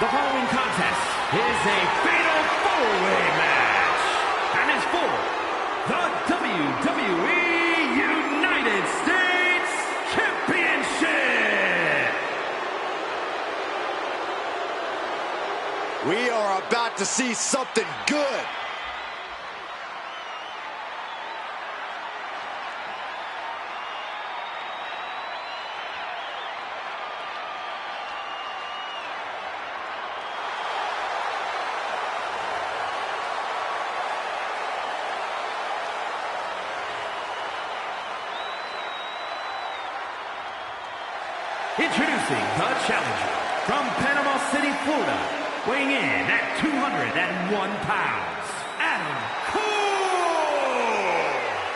The following contest is a fatal four-way match and is for the WWE United States Championship. We are about to see something good. Introducing the challenger from Panama City, Florida, weighing in at 201 pounds, Adam Cole!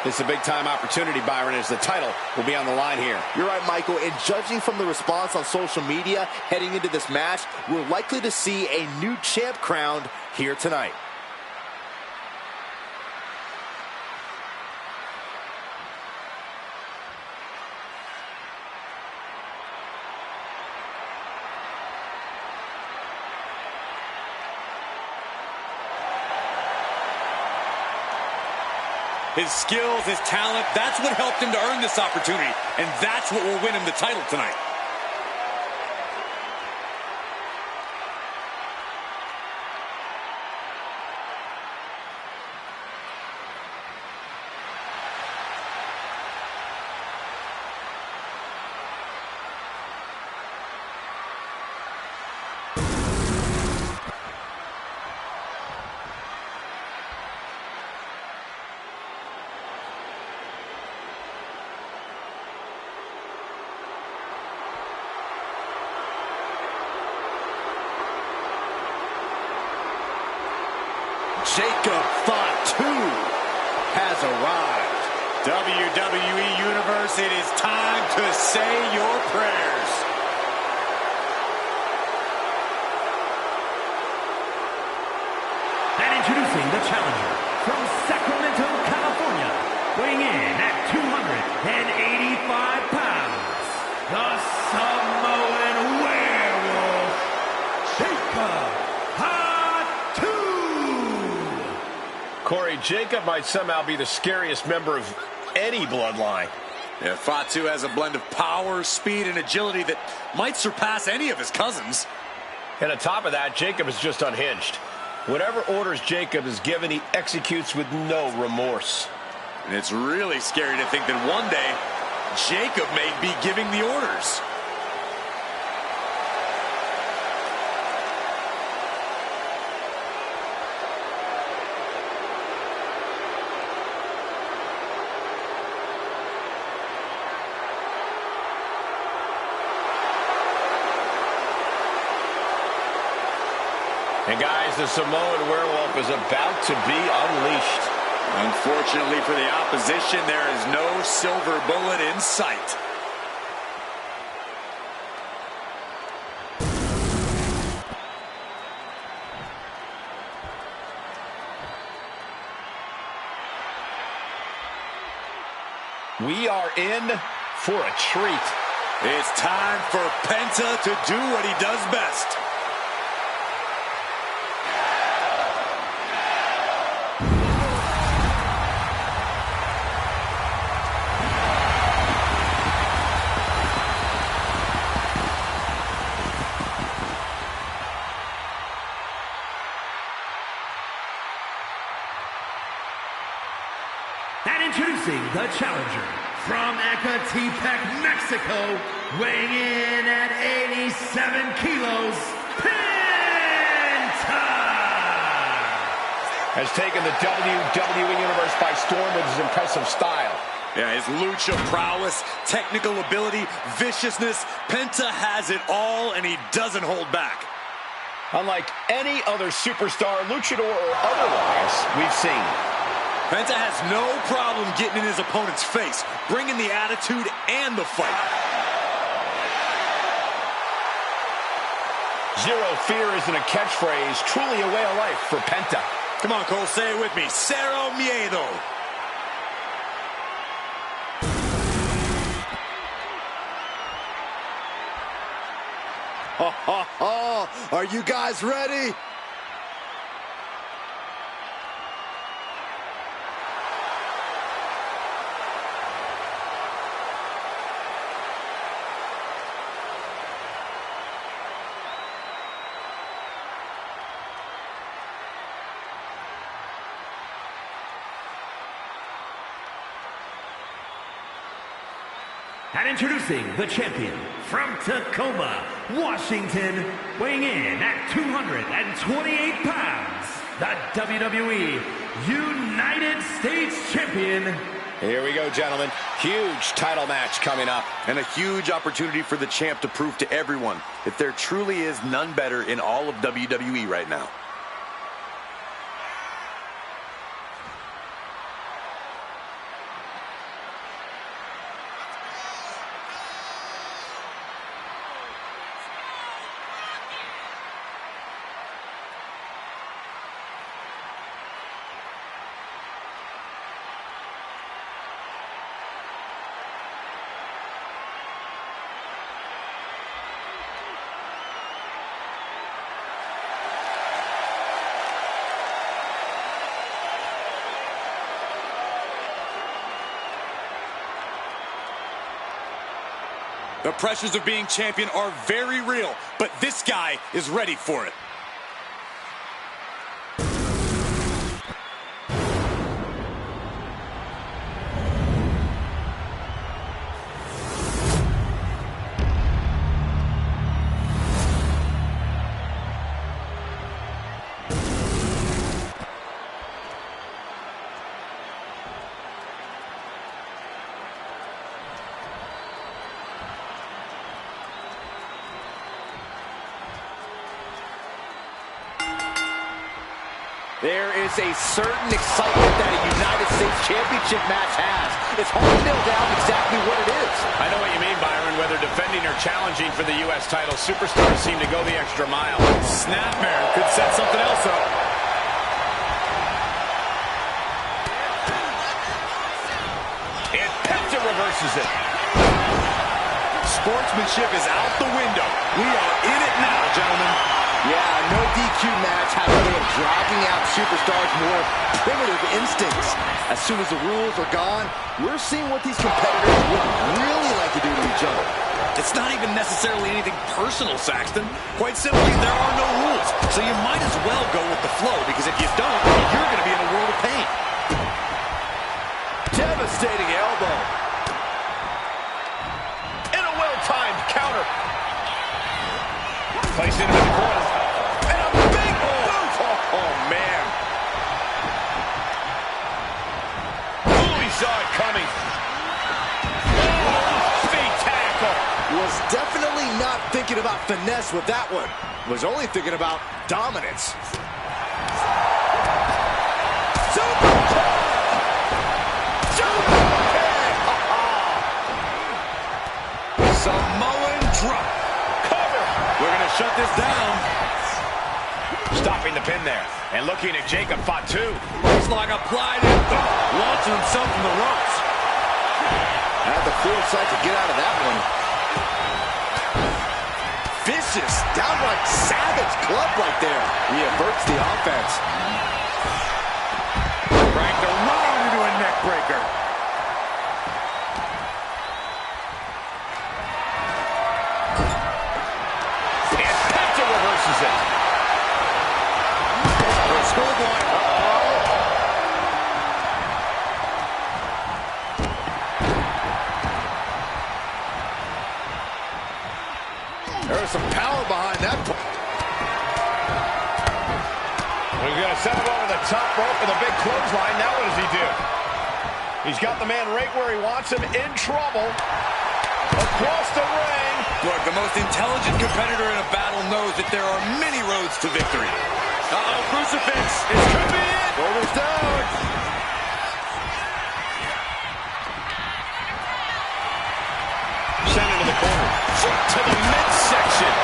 This is a big-time opportunity, Byron, as the title will be on the line here. You're right, Michael, and judging from the response on social media heading into this match, we're likely to see a new champ crowned here tonight. His skills, his talent, that's what helped him to earn this opportunity. And that's what will win him the title tonight. Jacob Fatu has arrived. WWE Universe, it is time to say your prayers. And introducing the challenger from Sacramento, California, weighing in at 285 pounds, the Samoan werewolf, Jacob. Corey, Jacob might somehow be the scariest member of any bloodline. Yeah, Fatu has a blend of power, speed, and agility that might surpass any of his cousins. And on top of that, Jacob is just unhinged. Whatever orders Jacob is given, he executes with no remorse. And it's really scary to think that one day, Jacob may be giving the orders. And guys, the Samoan werewolf is about to be unleashed. Unfortunately for the opposition, there is no silver bullet in sight. We are in for a treat. It's time for Penta to do what he does best. And introducing the challenger from Ecatepec, Mexico, weighing in at 87 kilos, Penta! Has taken the WWE Universe by storm with his impressive style. Yeah, his lucha prowess, technical ability, viciousness, Penta has it all, and he doesn't hold back. Unlike any other superstar, luchador or otherwise, we've seen. Penta has no problem getting in his opponent's face, bringing the attitude and the fight. Zero fear isn't a catchphrase, truly a way of life for Penta. Come on, Cole, say it with me. Cero miedo. Are you guys ready? And introducing the champion from Tacoma, Washington, weighing in at 228 pounds, the WWE United States Champion. Here we go, gentlemen. Huge title match coming up. And a huge opportunity for the champ to prove to everyone that there truly is none better in all of WWE right now. The pressures of being champion are very real, but this guy is ready for it. There is a certain excitement that a United States Championship match has. It's hard to nail down exactly what it is. I know what you mean, Byron. Whether defending or challenging for the U.S. title, superstars seem to go the extra mile. Snapmare could set something else up. And Penta reverses it. Sportsmanship is out the window. We are in it now, gentlemen. Yeah, no DQ match has a way of dragging out superstars' more primitive instincts. As soon as the rules are gone, we're seeing what these competitors would really like to do to each other. It's not even necessarily anything personal, Saxton. Quite simply, there are no rules. So you might as well go with the flow, because if you don't, you're going to be in a world of pain. Devastating elbow. And a well-timed counter. Placed into the corner. And a big boot! Oh, man. Ooh, he saw it coming. Oh, feet tackle. Was definitely not thinking about finesse with that one. Was only thinking about dominance. Super kick! Super kick! Samoan drop. We're going to shut this down. Stopping the pin there. And looking at Jacob Fatu. Looks like applied it. Launching himself from the ropes. Had the foresight to get out of that one. Vicious, downright savage club right there. He averts the offense. Cranked around into a neck breaker. There's some power behind that. We're going to send him over the top rope with a big clothesline. Now what does he do? He's got the man right where he wants him, in trouble. Across the ring. Look, the most intelligent competitor in a battle knows that there are many roads to victory. Uh-oh, crucifix. It could be it. Shoulders down. Sent into the corner. Foot to the midsection.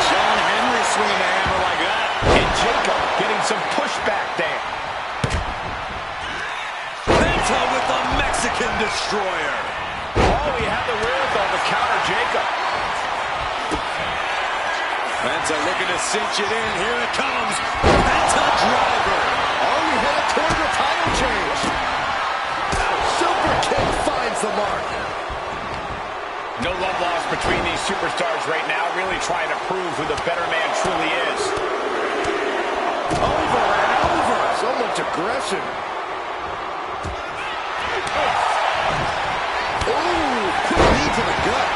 John Henry swinging a hammer like that. And Jacob getting some pushback there. Penta with the Mexican Destroyer. Oh, he had the wherewithal to counter Jacob. cinch it in. Here it comes. Penta driver. Already headed towards a title change. Super kick finds the mark. No love lost between these superstars right now, really trying to prove who the better man truly is. Over and over. So much aggression. Ooh, quick knee to the gut.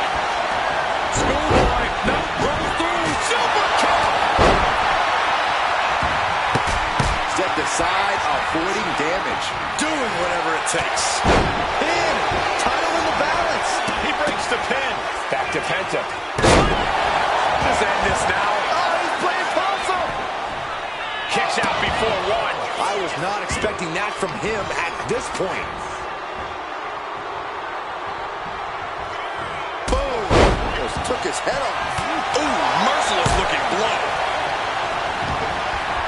Schoolboy. No, runs through. Super kick. Stepped aside, avoiding damage. Doing whatever it takes. Pin. Title in the balance. He breaks the pin. Back to Penta. Just end this now. Oh, he's playing possum. Kicks out before one. I was not expecting that from him at this point. Boom. Almost took his head off. Ooh, merciless looking blow.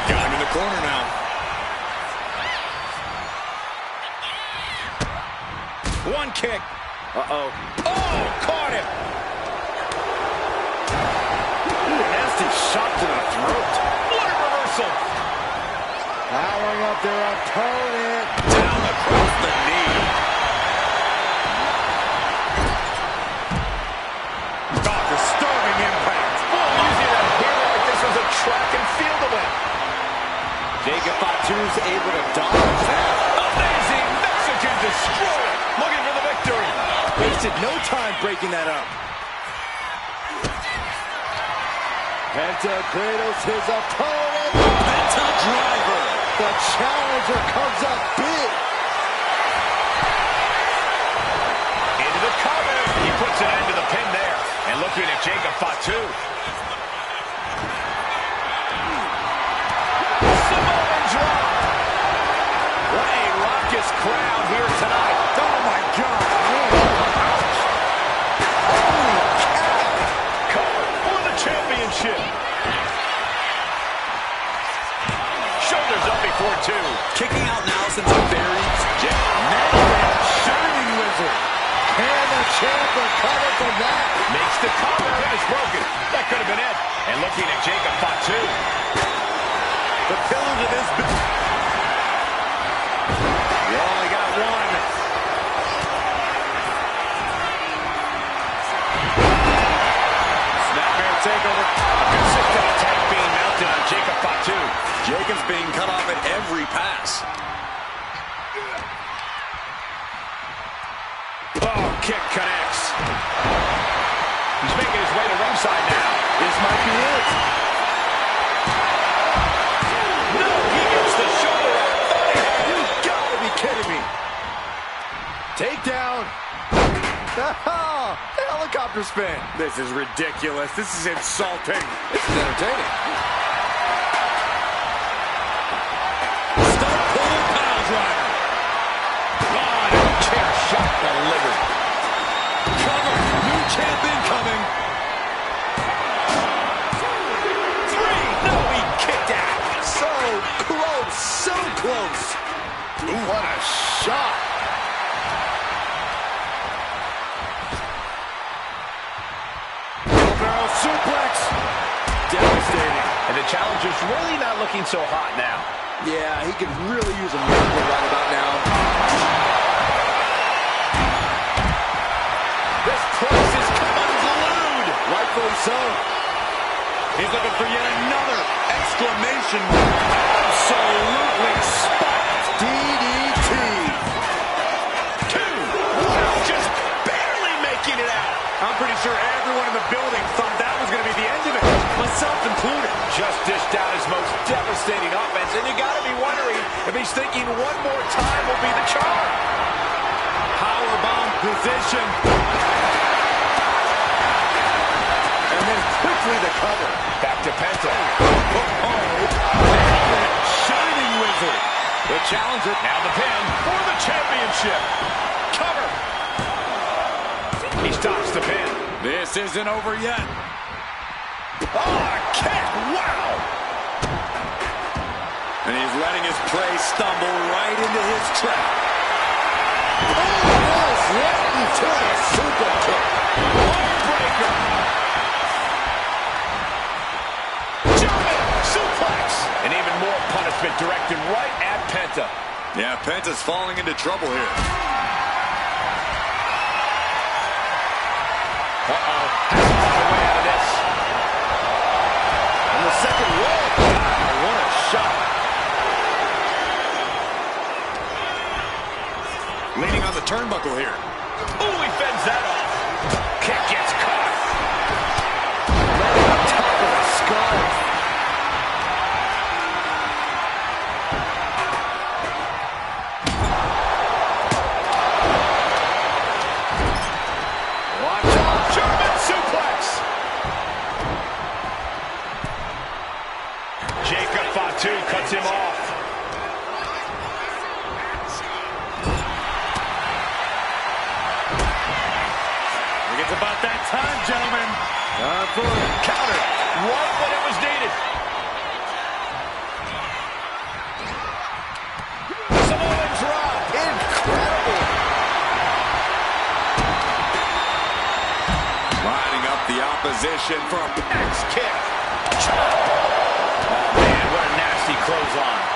Got him in the corner now. One kick. Uh-oh. Oh, caught him. Ooh, nasty shot to the throat. What a reversal. Powering up their opponent. Down across the knee. Oh, disturbing impact. Well, using a hero like this was a track and field event. Jacob Fatu's able to dodge that. Amazing Mexican destroyer. Looking for the victory. Wasted no time breaking that up. Penta cradles his opponent. Penta driver. The challenger comes up big. Into the cover. He puts an end to the pin there. And looking at Jacob Fatu. Samoan drop. What a raucous crowd here tonight. Oh my God. Ouch. Holy cow. Cover for the championship. Shoulders up before two. Kicking out now since a very Shining Wizard. Can the champ recover from that? Makes the cover and it's broken. That could have been it. And looking at Jacob Fatu. The pillar to this. You only got one. Snapmare takeover. A consistent attack being mounted on Jacob Fatu. Jacob's being cut off at every pass. Oh, kick connects. He's making his way to ringside now. This might be it. No, he gets the shoulder up. You gotta be kidding me. Takedown. Helicopter spin. This is ridiculous. This is insulting. This is entertaining. Stop pulling pile driver. God, chair shot delivered. Cover. New champ incoming. Three. No, he kicked out. So close. So close. Ooh, what a shot. Barrel suplex. Devastating. And the challenger's really not looking so hot now. Yeah, he could really use a miracle right about now. This place is unglued. Rightfully so. He's looking for yet another exclamation. Absolutely spiked. DDT. Two. Wow, just barely making it out. I'm pretty sure everyone in the building thought that was going to be the end of it, myself included. Just dished out his most devastating offense, and you got to be wondering if he's thinking one more time will be the charm. Powerbomb position. And then quickly the cover. Back to Penta. Shining Wizard. The challenger. Now the pin for the championship. Cover. He stops the pin. This isn't over yet. Oh, a kick. Wow. And he's letting his prey stumble right into his trap. Almost right into a super kick. Heartbreaker. directed right at Penta. Yeah, Penta's falling into trouble here. Uh-oh. Has to find a way out of this. And the second roll. Wow, what a shot. Leaning on the turnbuckle here. Ooh, he fends that off. Kick gets caught. Landing on top of the skull. Watch out. German suplex. Jacob Fatu cuts him off. It's about that time, gentlemen. For a Counter right when it was needed. Samoan drop. incredible. Lining up the opposition for a Axe kick. Chop. Oh, man, what a nasty clothesline.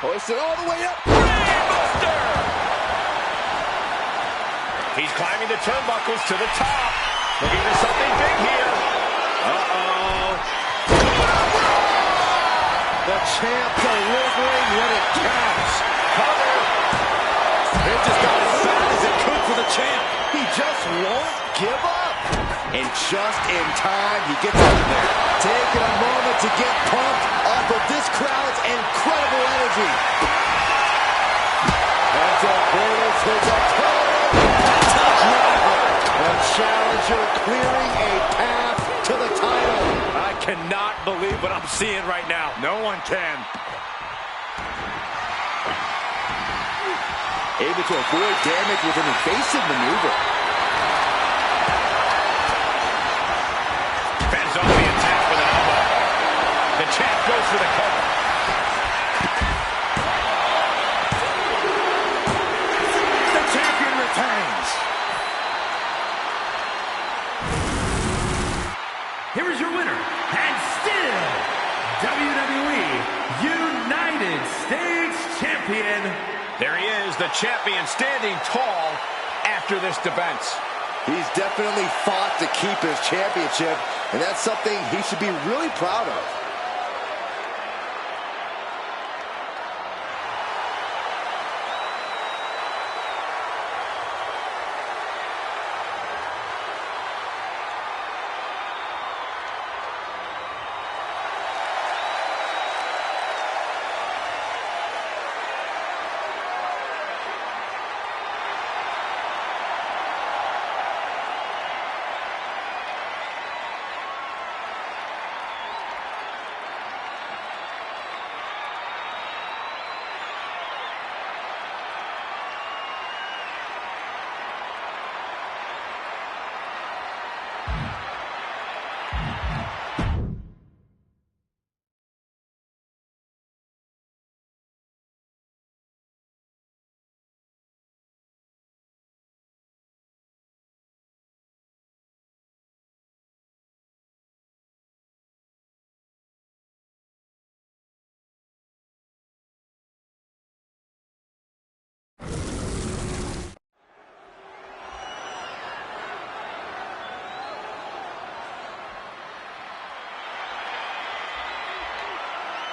Hoisted all the way up. Brainbuster. He's climbing the turnbuckles to the top. Looking for something big here. Uh-oh. The champ delivering when it counts. Cover. It just got as bad as it could for the champ. He just won't give up. And just in time, he gets out of there. Taking a moment to get pumped off of this crowd's incredible energy. That's a Brutus hits a driver. The challenger clearing a path to the title. I cannot believe what I'm seeing right now. No one can. Able to avoid damage with an evasive maneuver. Fends off the attack with an elbow. The champ goes for the cover. The champion retains. Here is your winner, and still WWE United States Champion. There he is, the champion, standing tall after this defense. He's definitely fought to keep his championship, and that's something he should be really proud of.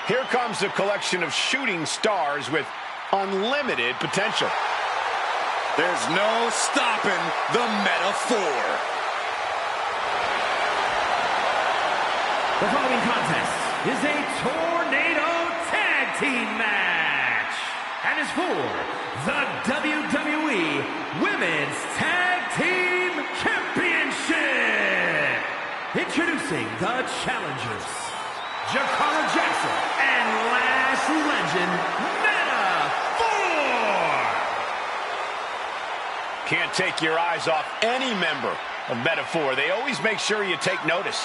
Here comes a collection of shooting stars with unlimited potential. There's no stopping the metaphor. The following contest is a tornado tag team match and is for the WWE Women's Tag Team Championship. Introducing the challengers, Jakara Jackson and Last Legend Metaphor. Can't take your eyes off any member of Metaphor. They always make sure you take notice.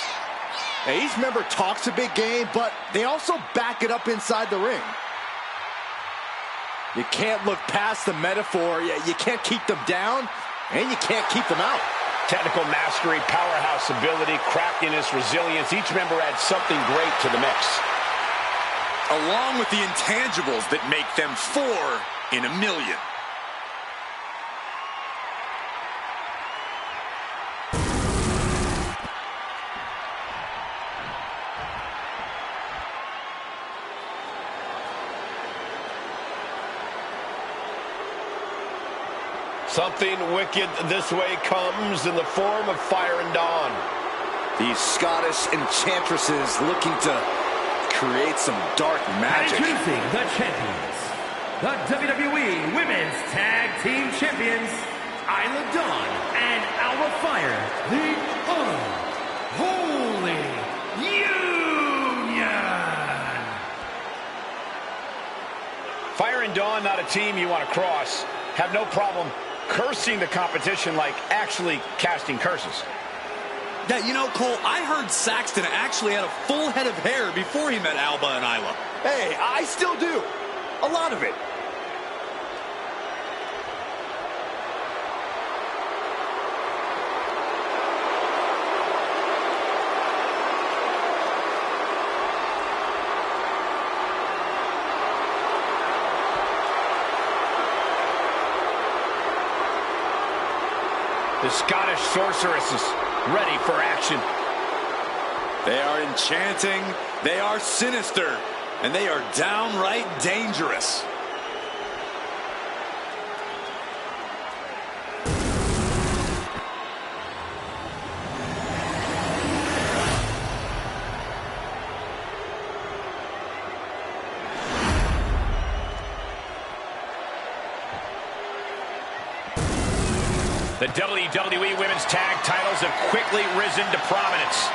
Now, each member talks a big game, but they also back it up inside the ring. You can't look past the Metaphor. You can't keep them down, and you can't keep them out. Technical mastery, powerhouse ability, craftiness, resilience. Each member adds something great to the mix. Along with the intangibles that make them 4 in a million. Something wicked this way comes in the form of Fire and Dawn. These Scottish enchantresses looking to create some dark magic. Introducing the champions, the WWE Women's Tag Team Champions, Isla Dawn and Alba Fire, the Unholy Union. Fire and Dawn, not a team you want to cross. Have no problem cursing the competition like actually casting curses. Yeah, you know, Cole, I heard Saxton actually had a full head of hair before he met Alba and Isla. Hey, I still do. A lot of it. The Scottish sorceresses ready for action. They are enchanting, they are sinister, and they are downright dangerous. The WWE Women's Tag Titles have quickly risen to prominence.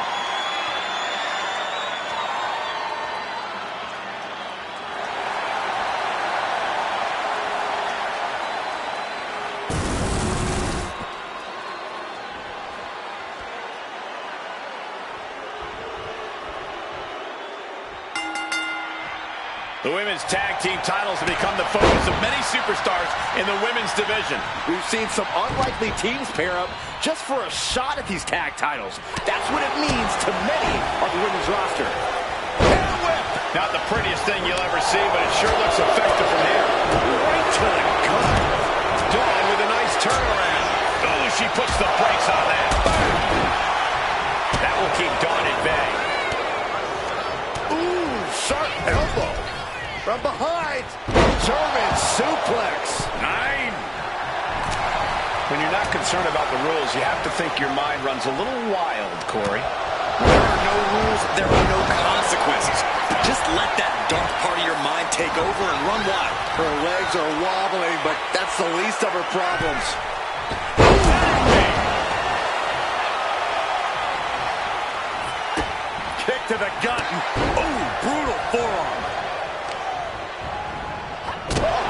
The Women's Tag Team titles have become the focus of many superstars in the women's division. We've seen some unlikely teams pair up just for a shot at these tag titles. That's what it means to many on the women's roster. Hair whip! Not the prettiest thing you'll ever see, but it sure looks effective from here. Right to the gut. Dawn with a nice turnaround. Oh, she puts the brakes on that. That will keep Dawn at bay. Ooh, sharp elbow. From behind, German suplex. 9. When you're not concerned about the rules, you have to think your mind runs a little wild, Corey. There are no rules, there are no consequences. Just let that dark part of your mind take over and run wild. Her legs are wobbling, but that's the least of her problems. Kick to the gut. Ooh, brutal forearm.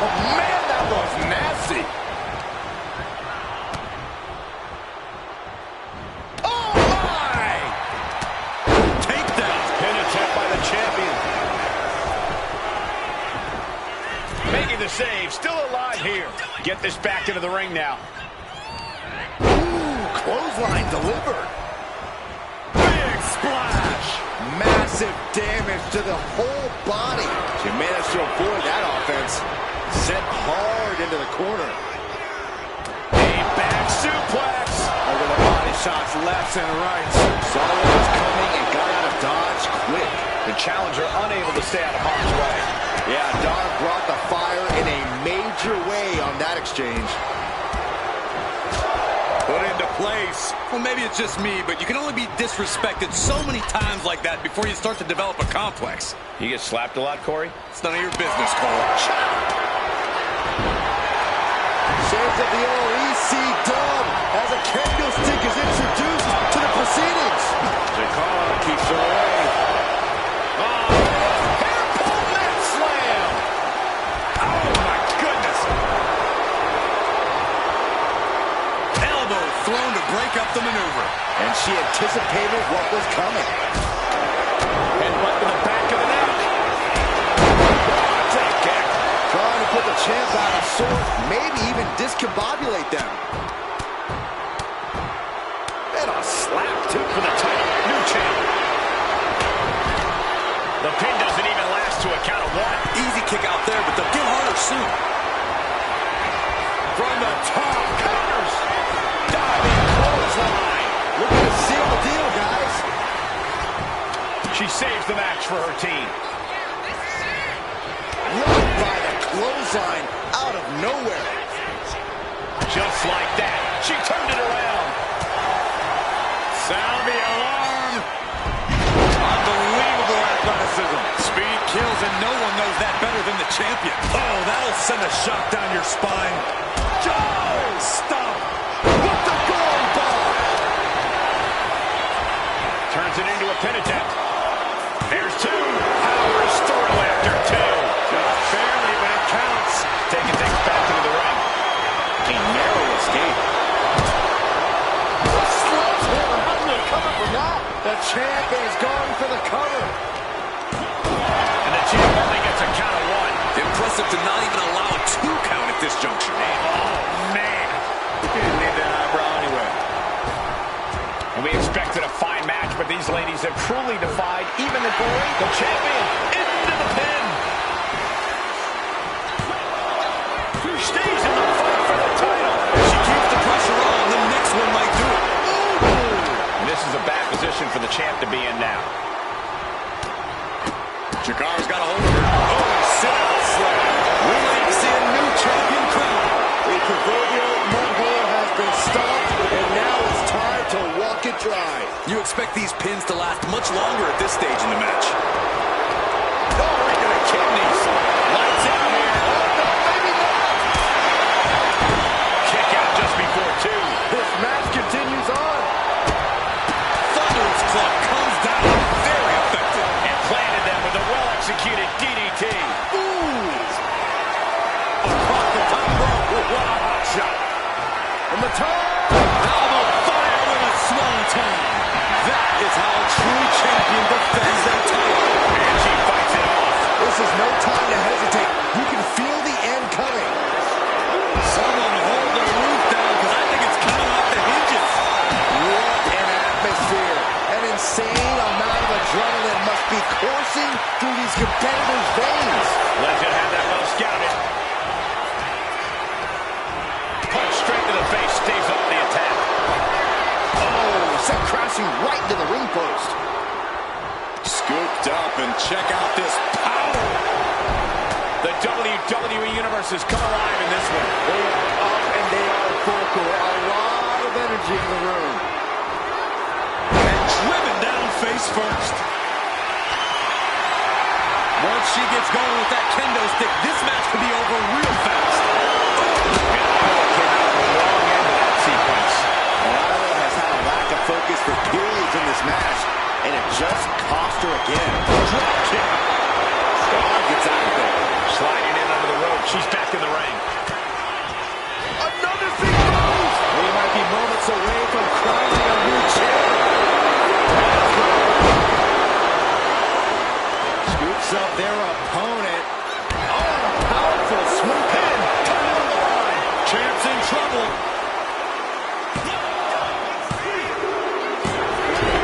Oh, man, that was nasty. Oh, my! Takedown. Pin attempt by the champion. Making the save, still alive here. Get this back into the ring now. Ooh, clothesline delivered. Big splash. Massive damage to the whole body. She managed to avoid that offense. Sent hard into the corner. A back suplex. Over the body shots left and right. Saw what was coming and got out of dodge quick. The challenger unable to stay out of harm's way. Yeah, Dawn brought the fire in a major way on that exchange. Put into place. Well, maybe it's just me, but you can only be disrespected so many times like that before you start to develop a complex. You get slapped a lot, Corey? It's none of your business, Cole. Shades of the old EC dub as a candlestick is introduced to the proceedings. Jakara keeps her away. Hairpole net slam! Oh, my goodness. Elbow thrown to break up the maneuver. And she anticipated what was coming. Headbutt to the back of the neck. Take kick. Trying to put the champ out of sorts, maybe even discombobulate them. And a slap, too. For the title, new champ. The pin doesn't even last to a count of one. Easy kick out there, but they'll get harder soon. From the top, counters. Diving clothesline. Looking to seal the deal, guys. She saves the match for her team. Blocked by the clothesline out of nowhere. Just like that, she turned it around. Sound the alarm. Unbelievable athleticism. Speed kills, and no one knows that better than the champion. Oh, that'll send a shock down your spine. Oh, stop. With the gold bar. Turns it into a pin attempt. There's two. Power through after two. Just barely, but it counts. Taking things back into the ring. A narrow escape. Sledgehammer. How do you recover from that? The champ is going for the cover. And the champ only gets a count of one. Impressive to not even allow a 2 count at this juncture. Oh, man. He didn't need that eyebrow anyway. And we expected a fine match, but these ladies have truly defied even the great, the champion, into the pin. Stays in the fight for the title. She keeps the pressure on. The next one might do it. And this is a bad position for the champ to be in now. Chikara's got a hold of her. Oh, sit-out slam. We might see a new champion crown. The proverbial mud hole has been stopped, and now it's time to walk it dry. You expect these pins to last much longer at this stage in the match. Oh, right to the kidneys. Lights out here. Oh, no, maybe not. Kick out just before two. This match continues on. Thunderous club comes down. Very effective. And planted them with a well-executed DDT. Ooh. Across the top rope. What a hot shot. From the top. Alba fire with a swanton. That is how a true champion defends their title. And she fights it off. This is no time to hesitate. You can feel the end coming. Someone hold the roof down, because I think it's coming off the hinges. What an atmosphere. An insane amount of adrenaline must be coursing through these competitors' veins. Legend had that well scouted. Punch straight to the face, staves off the attack. Oh, sent crashing right into the ring post. Scooped up, and check out this power. The WWE Universe has come alive in this one. They are up and they are vocal. A lot of energy in the room. And driven down face first. Once she gets going with that kendo stick, this match could be over real fast. Came out on the wrong end of that sequence. Lila has had a lack of focus for periods in this match, and it just cost her again. Drop kick. Star gets out of there. Sliding in under the rope. She's back in the ring. Another big move. We might be moments away from crowning a new champ. Scoops up their opponent. Oh, powerful swoop in. Turning on the line. Champ's in trouble.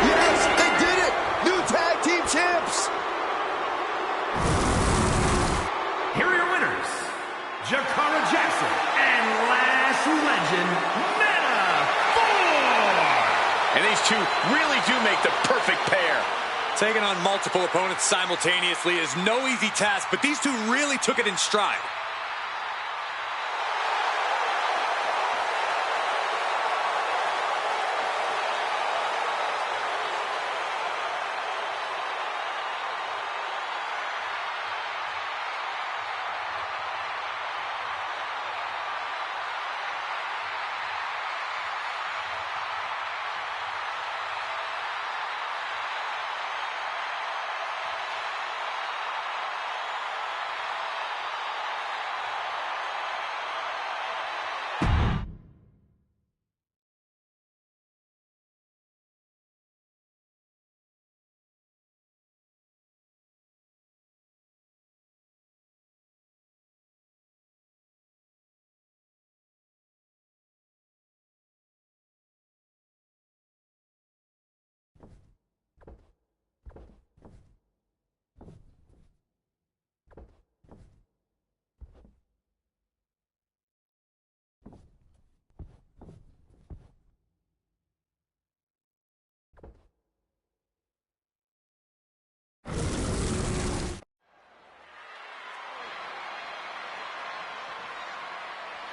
Yes, they did it. New tag team champs. Here are your winners, Jakara Jackson and Lash Legend Mana 4. And these two really do make the perfect pair. Taking on multiple opponents simultaneously is no easy task, but these two really took it in stride.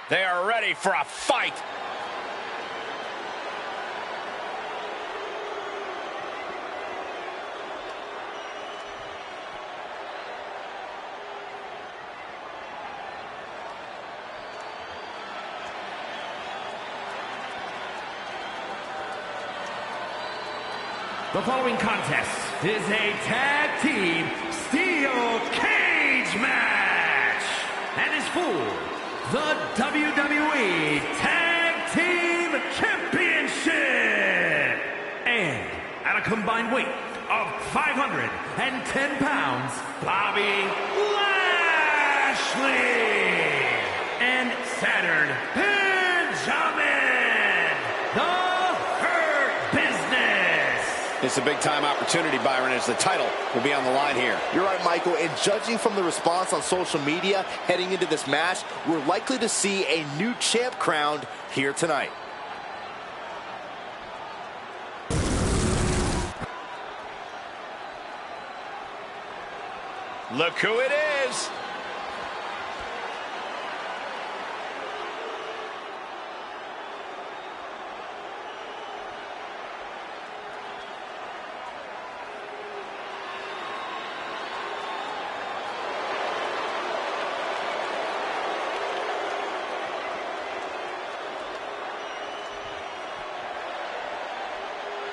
They are ready for a fight. The following contest is a tag team steel cage match and is for the WWE Tag Team Championship. And at a combined weight of 510 pounds, Bobby Lashley and Saturn Benjamin, the It's a big-time opportunity, Byron, as the title will be on the line here. You're right, Michael, and judging from the response on social media heading into this match, we're likely to see a new champ crowned here tonight. Look who it is.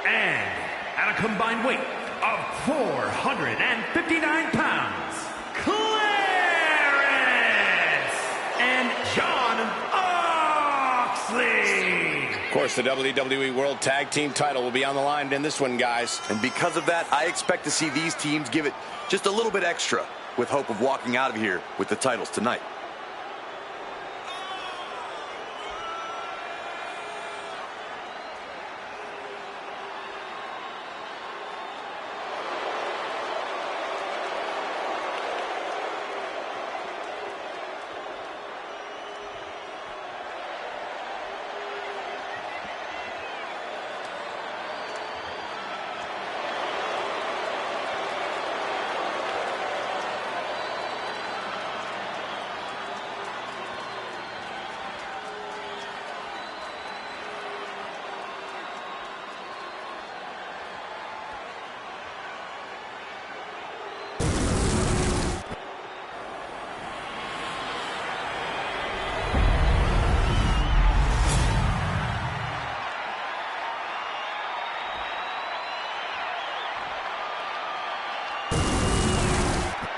And at a combined weight of 459 pounds, Clarence and John Oxley. Of course, the WWE World Tag Team title will be on the line in this one, guys. And because of that, I expect to see these teams give it just a little bit extra with hope of walking out of here with the titles tonight.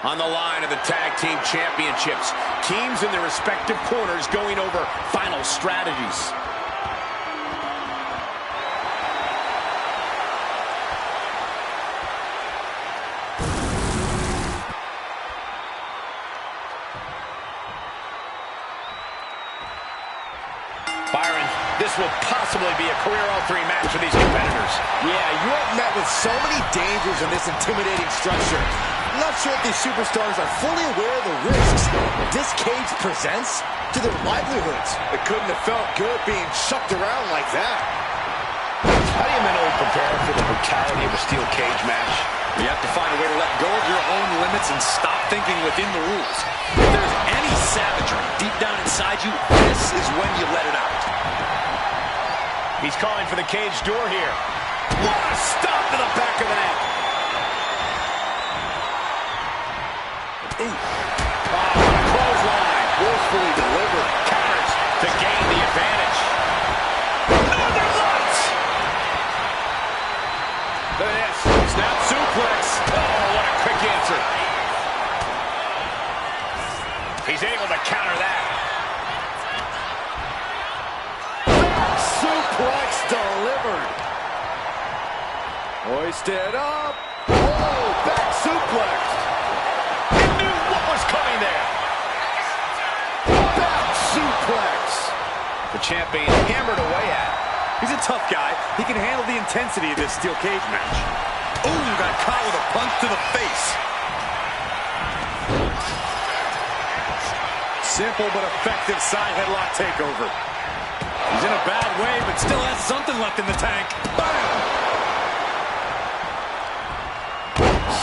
On the line of the Tag Team Championships, teams in their respective corners going over final strategies. Byron, this will possibly be a career altering match for these competitors. Yeah, you are met with so many dangers in this intimidating structure. I'm not sure if these superstars are fully aware of the risks this cage presents to their livelihoods. It couldn't have felt good being shucked around like that. How do you mentally prepare for the brutality of a steel cage match? You have to find a way to let go of your own limits and stop thinking within the rules. If there's any savagery deep down inside you, this is when you let it out. He's calling for the cage door here. What a stop to the back of the neck. Ooh. Oh, clothesline. Forcefully delivered. Counters to gain the advantage. Northern Lights. Look at this. Snap suplex. Oh, what a quick answer. He's able to counter that. Suplex delivered. Hoisted up. Whoa, back suplex. He knew what was coming there. Back suplex. The champ being hammered away at. He's a tough guy. He can handle the intensity of this steel cage match. Ooh, got caught with a punch to the face. Simple but effective side headlock takeover. He's in a bad way, but still has something left in the tank. Bam!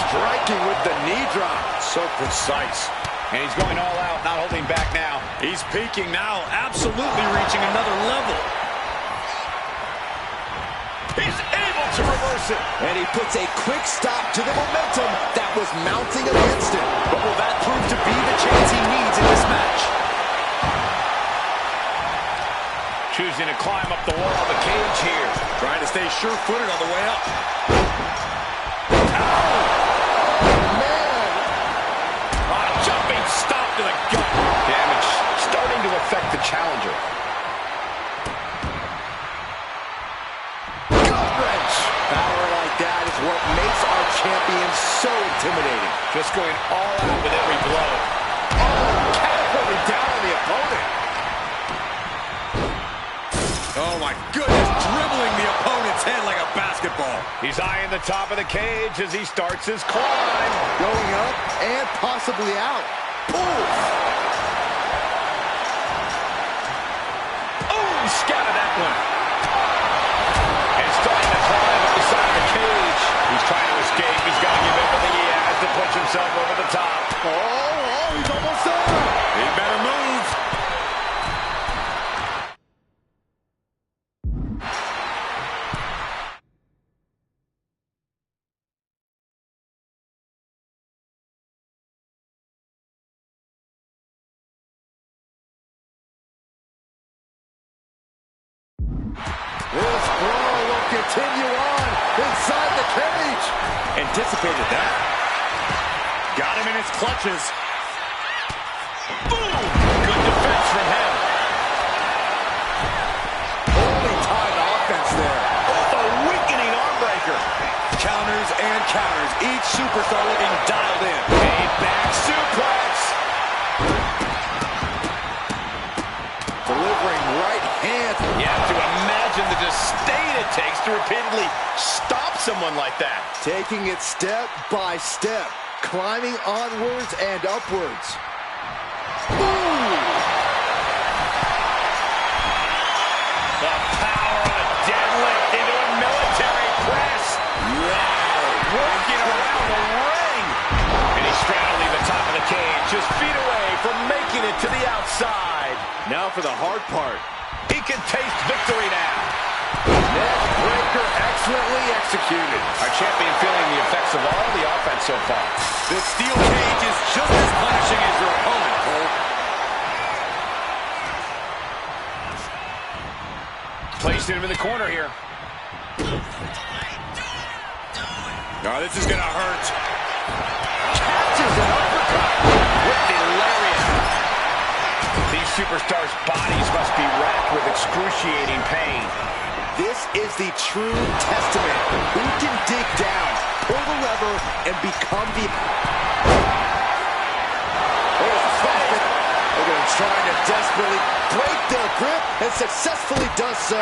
Striking with the knee drop. So precise. And he's going all out, not holding back now. He's peaking now, absolutely reaching another level. He's able to reverse it. And he puts a quick stop to the momentum that was mounting against him. But will that prove to be the chance he needs in this match? Choosing to climb up the wall of the cage here. Trying to stay sure-footed on the way up. Jumping stop to the gut. Damage starting to affect the challenger. Gut wrench. Power like that is what makes our champion so intimidating. Just going all out with every blow. Oh, catapulting down on the opponent. Oh my goodness, dribbling the opponent's head like a basketball. He's eyeing the top of the cage as he starts his climb. Going up and possibly out. Ooh, Scattered that one. And starting to climb up the side of the cage. He's trying to escape. He's got to give everything he has to push himself over the top. oh, he's almost there. He better move. This brawl will continue on inside the cage. Anticipated that. Got him in his clutches. Boom! Good defense from him. Holy timed offense there. Oh, a weakening arm breaker. Counters and counters. Each superstar looking dialed in. A back suplex. Delivering right hand. You have to imagine the disdain it takes to repeatedly stop someone like that. Taking it step by step. Climbing onwards and upwards. Ooh. The power of a deadlift into a military press. Wow. Working around the ring. And he's straddling the top of the cage, just feet away from making it to the outside. Now for the hard part. He can taste victory now. Neck breaker excellently executed. Our champion feeling the effects of all the offense so far. The steel cage is just as punishing as your opponent, Cole. Placing him in the corner here. Oh, this is gonna hurt. Catches an uppercut. With the lariat. These superstars' bodies must be racked with excruciating pain. This is the true testament. Who can dig down, pull the lever, and become the... They're going to try to desperately break their grip and successfully does so.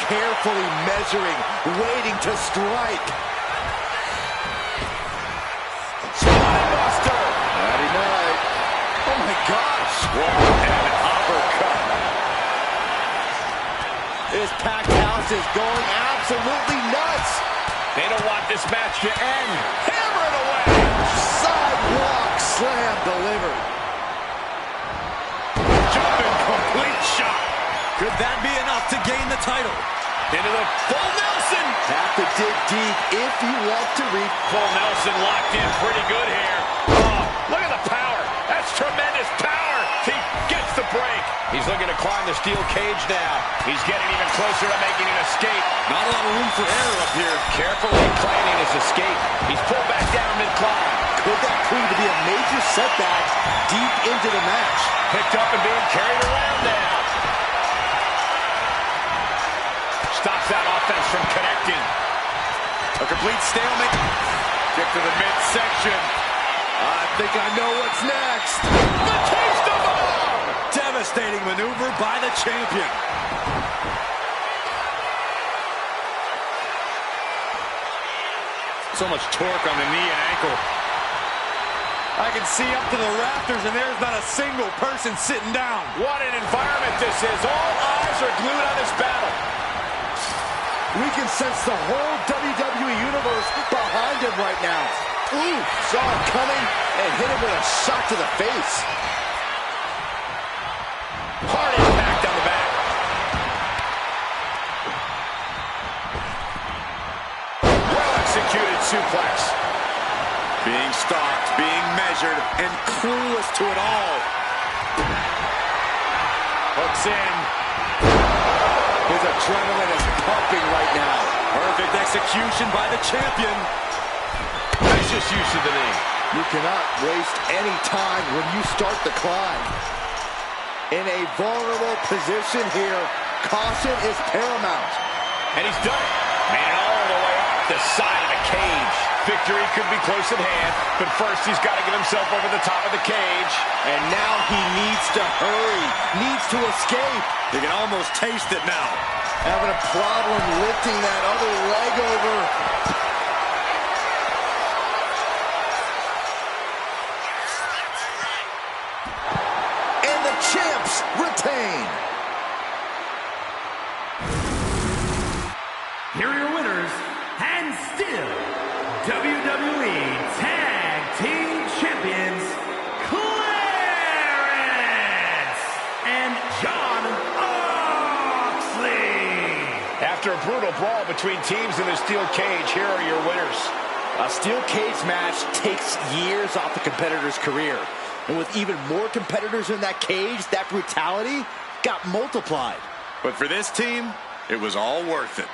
Carefully measuring, waiting to strike. Spinebuster. Nighty night. Oh my gosh. What an uppercut. This packed house is going absolutely nuts. They don't want this match to end. Hammer it away. Sidewalk slam delivered. Jumping complete shot. Could that be enough to gain the title? Into the full Nelson. Have to dig deep if you want to reach. Full Nelson locked in pretty good here. Oh, look at the power. That's tremendous power. He gets the break. He's looking to climb the steel cage now. He's getting even closer to making an escape. Not a lot of room for error up here. Carefully planning his escape. He's pulled back down mid-climb. Could that prove to be a major setback deep into the match? Picked up and being carried around now. Stops that offense from connecting. A complete stalemate. Kick to the midsection. I think I know what's next. The taste of all! Devastating maneuver by the champion. So much torque on the knee and ankle. I can see up to the rafters, and there's not a single person sitting down. What an environment this is. All eyes are glued on this battle. We can sense the whole WWE Universe behind him right now. Ooh, saw it coming and hit him with a shot to the face. Hard impact on the back. Well-executed suplex. Being stalked, being measured, and clueless to it all. Hooks in. His adrenaline is pumping right now. Perfect execution by the champion. Vicious use of the knee. You cannot waste any time when you start the climb. In a vulnerable position here, caution is paramount. And he's done it. Made it all the way off the side of the cage. Victory could be close at hand, but first he's got to get himself over the top of the cage. And now he needs to hurry, needs to escape. You can almost taste it now. Having a problem lifting that other leg over. And the champs retain. Here are your winners, and still WWE Tag Team Champions, Clarence and John Moxley. After a brutal brawl between teams in the steel cage, here are your winners. A steel cage match takes years off the competitor's career. And with even more competitors in that cage, that brutality got multiplied. But for this team, it was all worth it.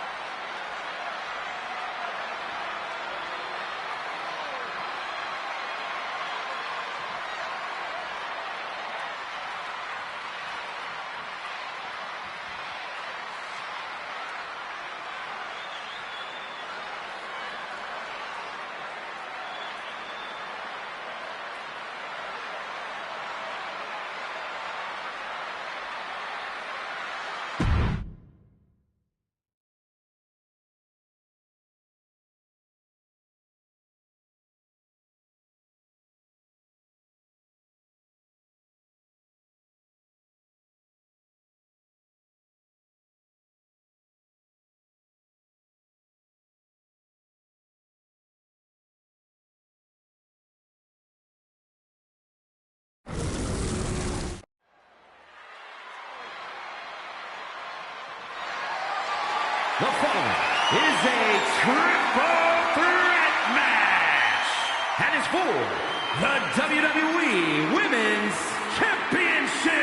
The following is a triple threat match and is for the WWE Women's Championship.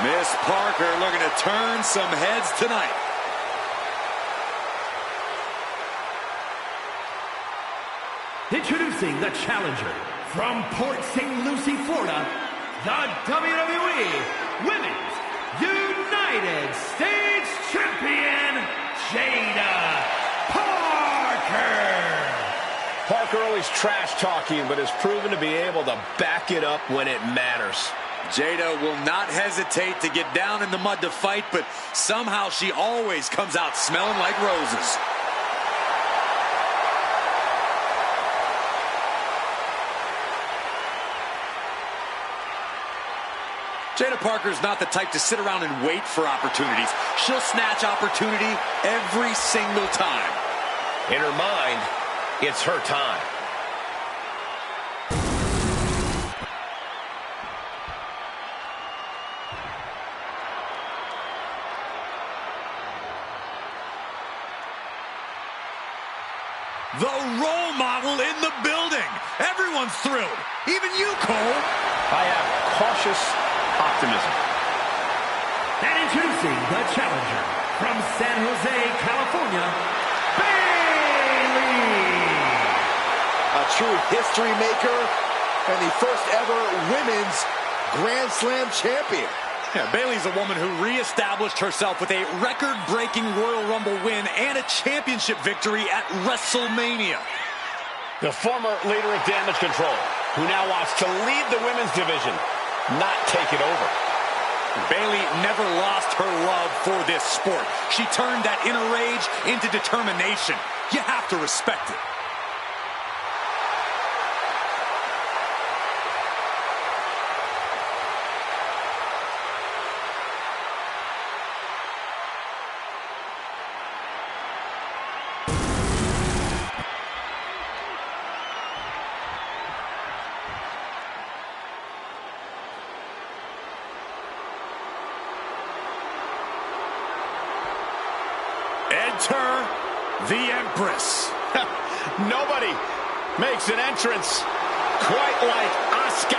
Miss Parker looking to turn some heads tonight. Introducing the challenger from Port St. Lucie, Florida, the WWE Women's United States Champion, Jada Parker. Parker always trash talking, but has proven to be able to back it up when it matters. Jada will not hesitate to get down in the mud to fight, but somehow she always comes out smelling like roses. Jada Parker's not the type to sit around and wait for opportunities. She'll snatch opportunity every single time. In her mind, it's her time. The role model in the building. Everyone's thrilled. Even you, Cole. I have cautious optimism. And introducing the challenger from San Jose, California, Bayley. A true history maker and the first ever women's Grand Slam champion. Yeah, Bayley's a woman who reestablished herself with a record-breaking Royal Rumble win and a championship victory at WrestleMania. The former leader of Damage Control, who now wants to lead the women's division, not take it over. Bayley never lost her love for this sport. She turned that inner rage into determination. You have to respect it. enter the Empress. Nobody makes an entrance quite like Asuka.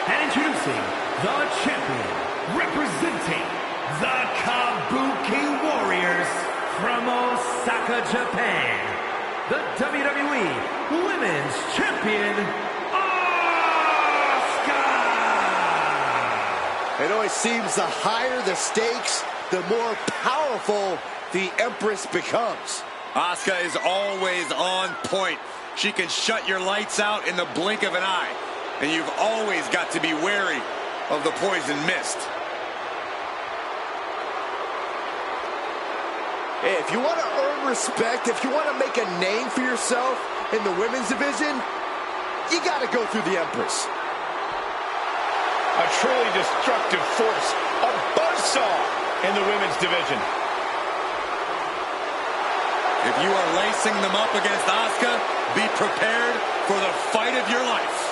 And introducing the champion, representing the Kabuki Warriors from Osaka, Japan, the WWE Women's Champion, Asuka! It always seems the higher the stakes, the more powerful the Empress becomes. Asuka is always on point. She can shut your lights out in the blink of an eye. And you've always got to be wary of the poison mist. Hey, if you want to earn respect, if you want to make a name for yourself in the women's division, you got to go through the Empress. A truly destructive force, a buzzsaw in the women's division. If you are lacing them up against Asuka, be prepared for the fight of your life.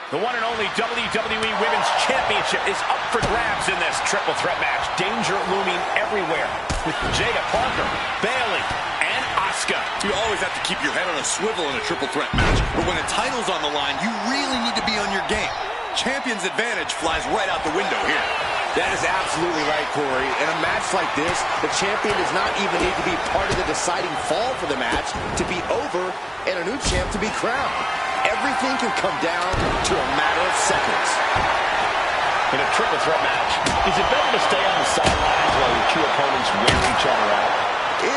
The one and only WWE Women's Championship is up for grabs in this triple threat match. Danger looming everywhere with Jada Parker, Bayley, and Asuka. You always have to keep your head on a swivel in a triple threat match. But when the title's on the line, you really need to be on your game. Champion's advantage flies right out the window here. That is absolutely right, Corey. In a match like this, the champion does not even need to be part of the deciding fall for the match to be over and a new champ to be crowned. Everything can come down to a matter of seconds. In a triple threat match, is it better to stay on the sidelines while your two opponents wear each other out?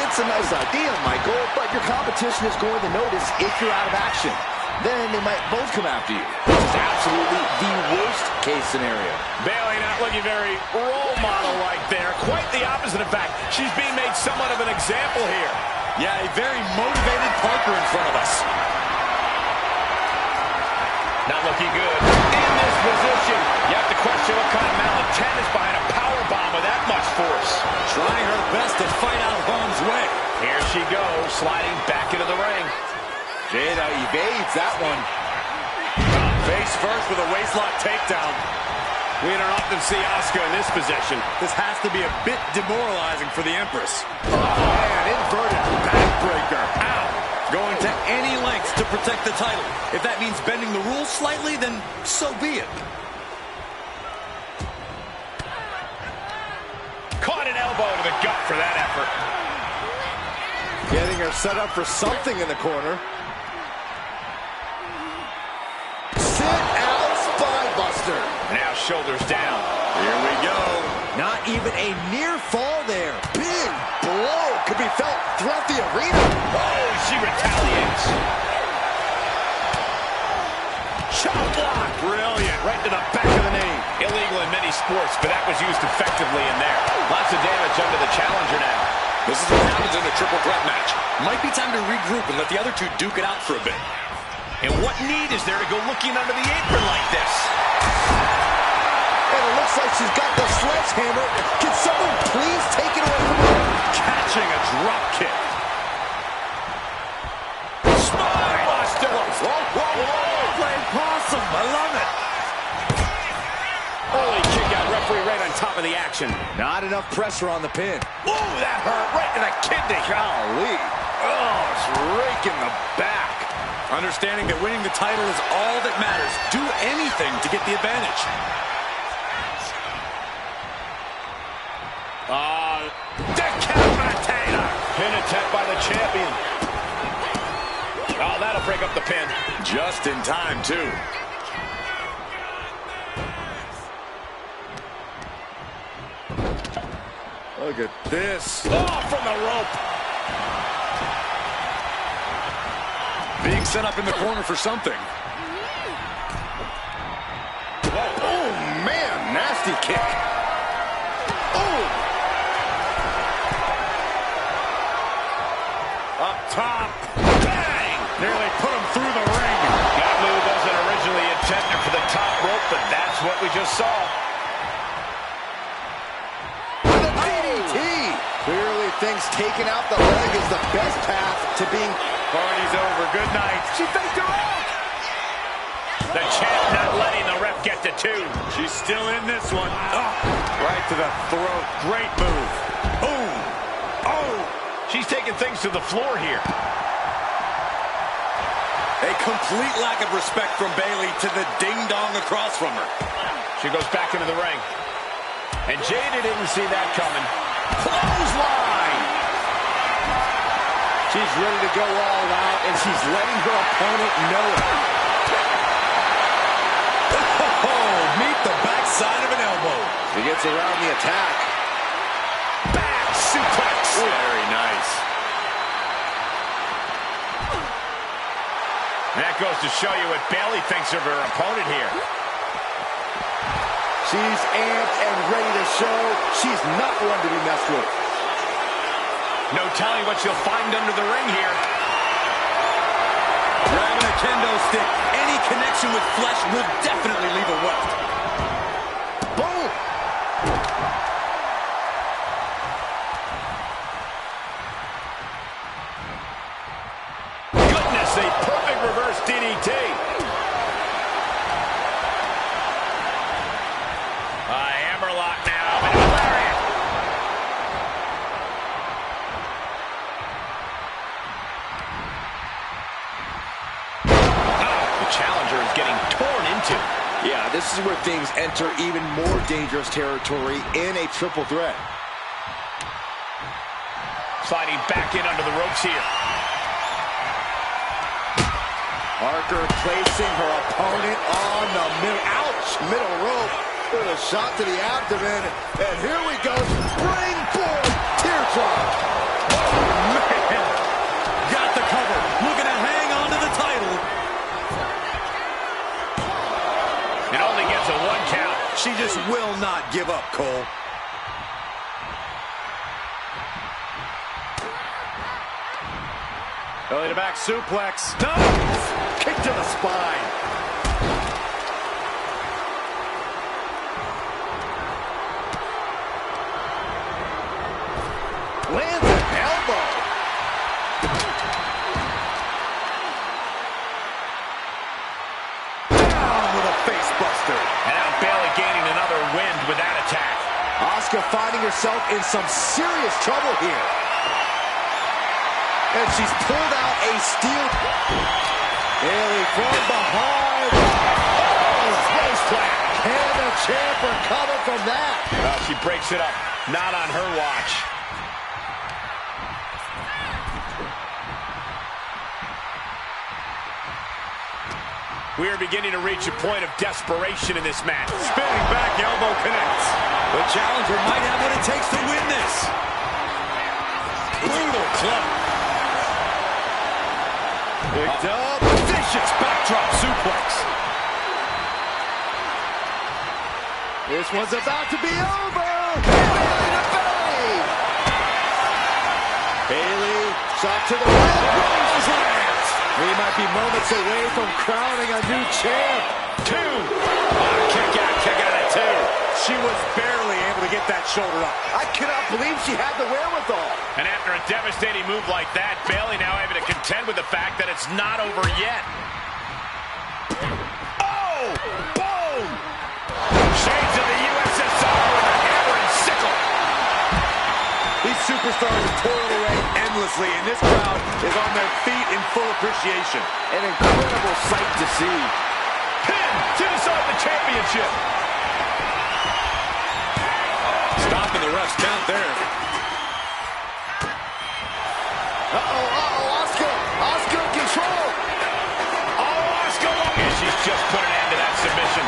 It's a nice idea, Michael, but your competition is going to notice if you're out of action. Then they might both come after you. This is absolutely the worst case scenario. Bayley not looking very role model-like there. Quite the opposite, in fact. She's being made somewhat of an example here. Yeah, a very motivated Parker in front of us. Not looking good. In this position, you have to question what kind of malintent is behind a powerbomb with that much force. Trying her best to fight out of harm's way. Here she goes, sliding back into the ring. Jada evades that one. Face first with a waistlock takedown. We don't often see Asuka in this position. This has to be a bit demoralizing for the Empress. Oh, man, inverted backbreaker. Ow! Going to any lengths to protect the title. If that means bending the rules slightly, then so be it. Caught an elbow to the gut for that effort. Getting her set up for something in the corner. Sit out spinebuster. Now shoulders down. Here we go. Not even a near fall there. Big blow could be felt throughout the arena. Oh, she retaliates. Chop block. Brilliant. Right to the back of the knee. Illegal in many sports, but that was used effectively in there. Lots of damage under the challenger now. This is what happens in a triple threat match. Might be time to regroup and let the other two duke it out for a bit. And what need is there to go looking under the apron like this? And it looks like she's got the sledgehammer. Can someone please take it away from her? Catching a drop kick. Spinebuster! Whoa, whoa, whoa! Playing possum. I love it. Early kick out, referee right on top of the action. Not enough pressure on the pin. Ooh, that hurt right to the kidney. Golly. Oh, it's raking the back. Understanding that winning the title is all that matters. Do anything to get the advantage. Decapitator. Pin attempt by the champion. Oh, that'll break up the pin. Just in time, too. Look at this. Oh, from the rope. Being set up in the corner for something. Whoa. top. Bang! Nearly put him through the ring. That move wasn't originally intended for the top rope, but that's what we just saw. With a DDT. Clearly thinks taking out the leg is the best path to being... Party's over. Good night. She faked her out. The champ not letting the ref get to 2. She's still in this one. Oh, right to the throat. Great move. Boom. Oh. She's taking things to the floor here. A complete lack of respect from Bayley to the ding-dong across from her. She goes back into the ring. And Jada didn't see that coming. Clothesline. She's ready to go all out, and she's letting her opponent know it. Oh, meet the backside of an elbow. She gets around the attack. Back suplex. Very nice. That goes to show you what Bayley thinks of her opponent here. She's amped and ready to show she's not one to be messed with. No telling what she'll find under the ring here. Grabbing a kendo stick. Any connection with flesh will definitely leave a welt. Boom! Goodness, a perfect reverse DDT. Hammerlock now. And a lariat. The challenger is getting torn into. Yeah, this is where things enter even more dangerous territory in a triple threat. Sliding back in under the ropes here. Parker placing her opponent on the middle rope with a shot to the abdomen. And here we go. Springboard teardrop. Oh, man. Got the cover. Looking to hang on to the title. It only gets a 1 count. She just will not give up, Cole. Belly to back suplex. No! Kick to the spine. Lands an elbow. Down with a face buster. And now Bayley gaining another wind with that attack. Asuka finding herself in some serious trouble here. And she's pulled out a steel... Bayley from behind. Oh, face plant. Can the champ recover from that? Well, she breaks it up. Not on her watch. We are beginning to reach a point of desperation in this match. Spinning back elbow connects. The challenger might have what it takes to win this. Brutal club. Picked up. Vicious backdrop suplex. This one's about to be over. Bayley to belly. Bayley shot to the right. We might be moments away from crowning a new champ. 2. Kick out at 2. She was barely able to get that shoulder up. I cannot believe she had the wherewithal. And after a devastating move like that, Bayley now able to contend with the fact that it's not over yet. Oh! Boom! Shades of the USSR with a hammer and sickle. These superstars toil away endlessly, and this crowd is on their feet in full appreciation. An incredible sight to see. Pin to decide the championship. Stopping the ref's count there. Asuka. Asuka in control. Oh, Asuka. And she's just put an end to that submission.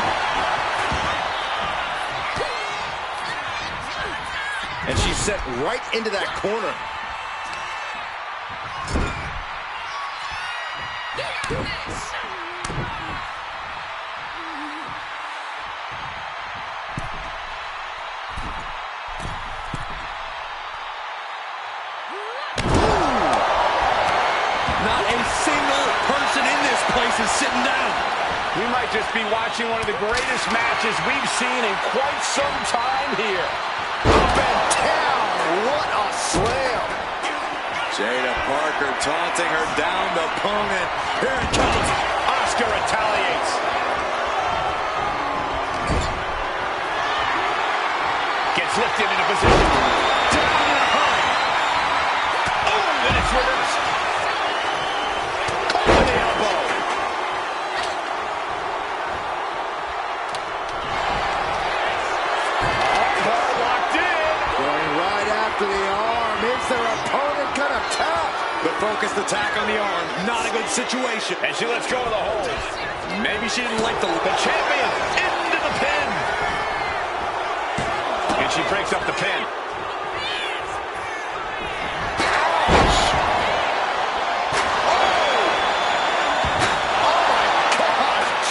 And she's set right into that corner. a single person in this place is sitting down. We might just be watching one of the greatest matches we've seen in quite some time here. Up and down. What a slam. Jada Parker taunting her down the opponent. Here it comes. Asuka retaliates. Gets lifted into position. Down in a hurry. Oh, and it's reversed. Caught with the elbow. Locked in. Going right after the arm. Is their opponent gonna tap? The focused attack on the arm. Not a good situation. And she lets go of the hold. Maybe she didn't like the champion into the pin. And she breaks up the pin.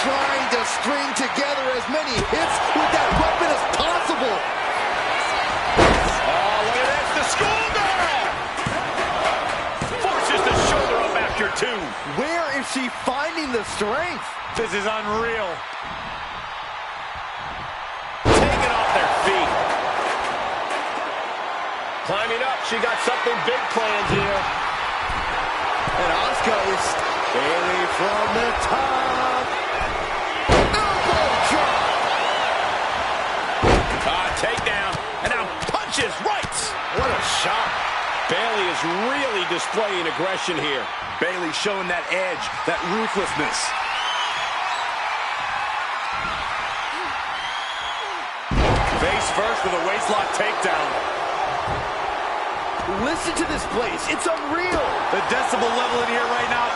Trying to string together as many hits with that weapon as possible. Oh, look at this, the schoolgirl! Forces the shoulder up after two. Where is she finding the strength? This is unreal. Taking off their feet. Climbing up, she got something big planned here. And Asuka is Bayley from the top. Takedown, and now punches right. What a shot. Bayley is really displaying aggression here. Bayley showing that edge, that ruthlessness. Face first with a waistlock takedown. Listen to this place. It's unreal. The decibel level in here right now.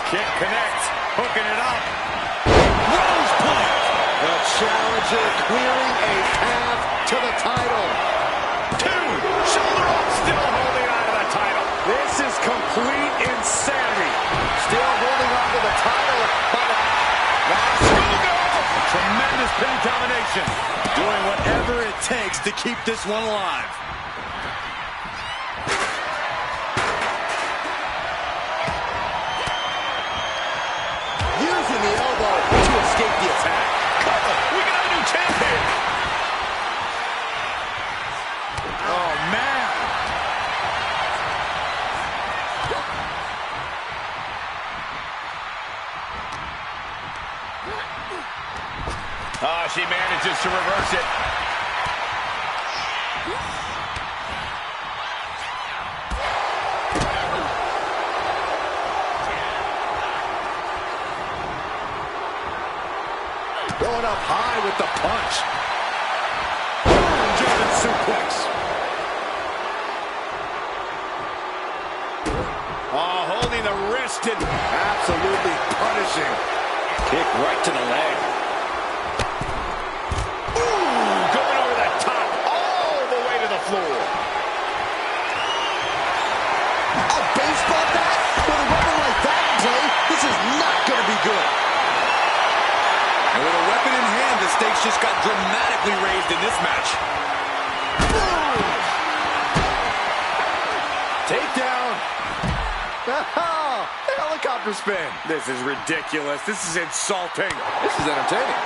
Kick connects, hooking it up. Rose punch. The challenger clearing a path to the title. Two, shoulder up, still holding on to the title. This is complete insanity. Still holding on to the title. Tremendous pin combination. Doing whatever it takes to keep this one alive. Using the elbow to escape the attack. We got a new champion. Oh, man. Oh, she manages to reverse it. Going up high with the punch. German suplex. Oh, holding the wrist and Absolutely punishing. kick right to the leg. Going over the top, all the way to the floor. A baseball bat? With a weapon like that in play, this is not going to be good. And with a weapon in hand, the stakes just got dramatically raised in this match. Takedown. Oh, helicopter spin. This is ridiculous. This is insulting. This is entertaining.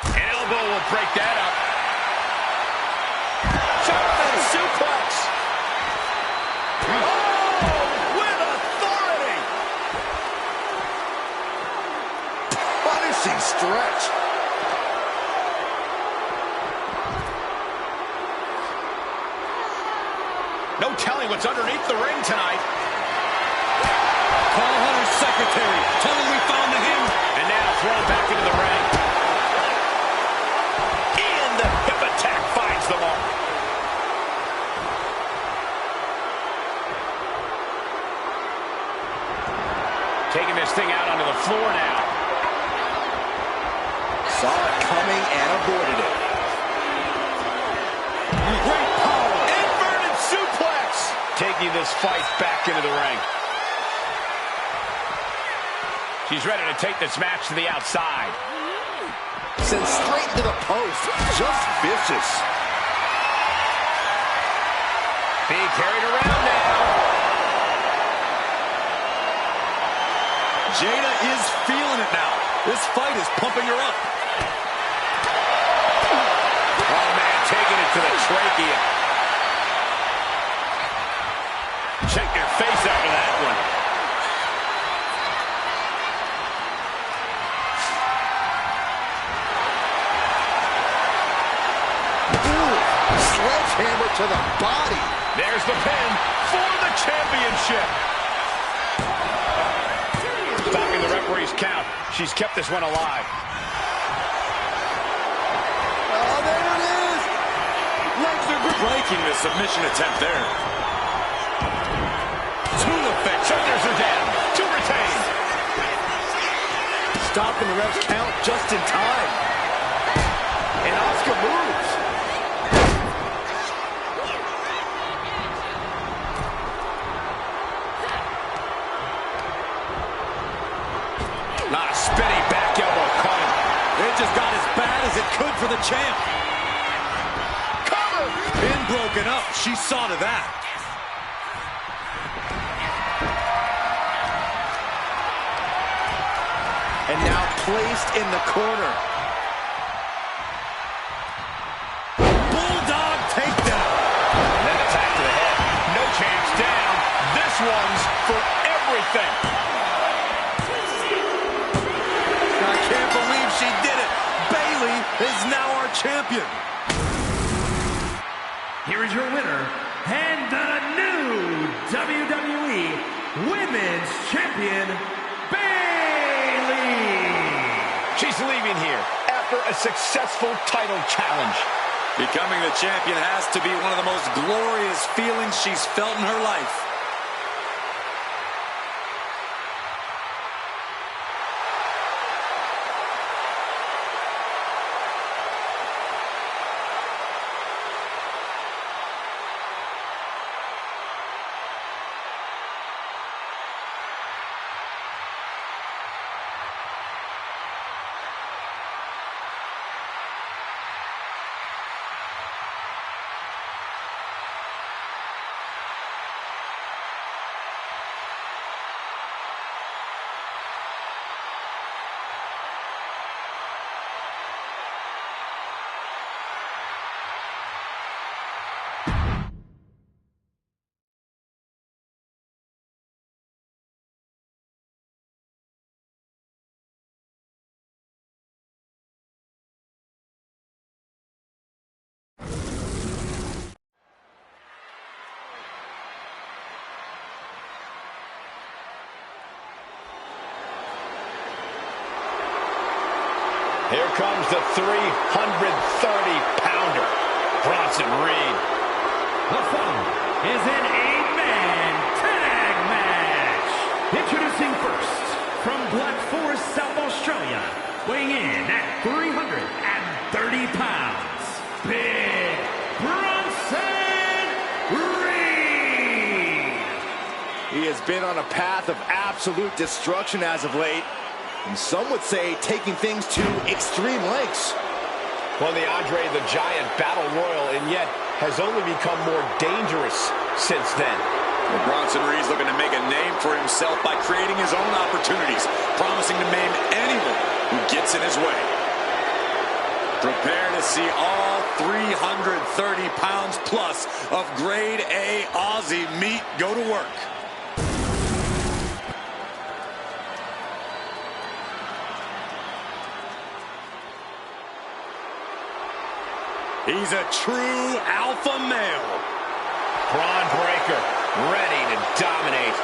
An elbow will break that up. German suplex. Oh, with authority. Punishing stretch. No telling what's underneath the ring tonight. Call Hunter's secretary. Tell him we found the hymn. And now thrown back into the ring. And the hip attack finds the mark. Taking this thing out onto the floor now. Saw it coming and avoided it. Great power. Inverted suplex. Taking this fight back into the ring. She's ready to take this match to the outside. Sent straight to the post. Just vicious. Being carried around now. Jada is feeling it now. This fight is pumping her up. Oh, man, taking it to the trachea. Check your face after that one. Ooh, sledgehammer to the body. There's the pin for the championship. Stopping the referee's count. She's kept this one alive. Oh, there it is. Legs are breaking the submission attempt there. To the face. Shoulders are down. To retain. Stopping the ref's count just in time. And Asuka moves. Not a spinning back elbow coming. It just got as bad as it could for the champ. Cover. Pin broken up. She saw to that. And now placed in the corner. Bulldog takedown. And then attack to the head. No chance down. This one's for everything. I can't believe she did it. Bayley is now our champion. Here is your winner, and the new WWE Women's Champion, Bayley. She's leaving here after a successful title challenge. Becoming the champion has to be one of the most glorious feelings she's felt in her life. Here comes the 330-pounder, Bronson Reed. The following is an 8-man tag match. Introducing first, from Black Forest, South Australia, weighing in at 330 pounds, Big Bronson Reed. He has been on a path of absolute destruction as of late. And some would say taking things to extreme lengths. Won the Andre the Giant Battle Royal and yet has only become more dangerous since then. Well, Bronson Reed's looking to make a name for himself by creating his own opportunities, promising to maim anyone who gets in his way. Prepare to see all 330 pounds plus of grade A Aussie meat go to work. He's a true alpha male. Braun Breaker, ready to dominate.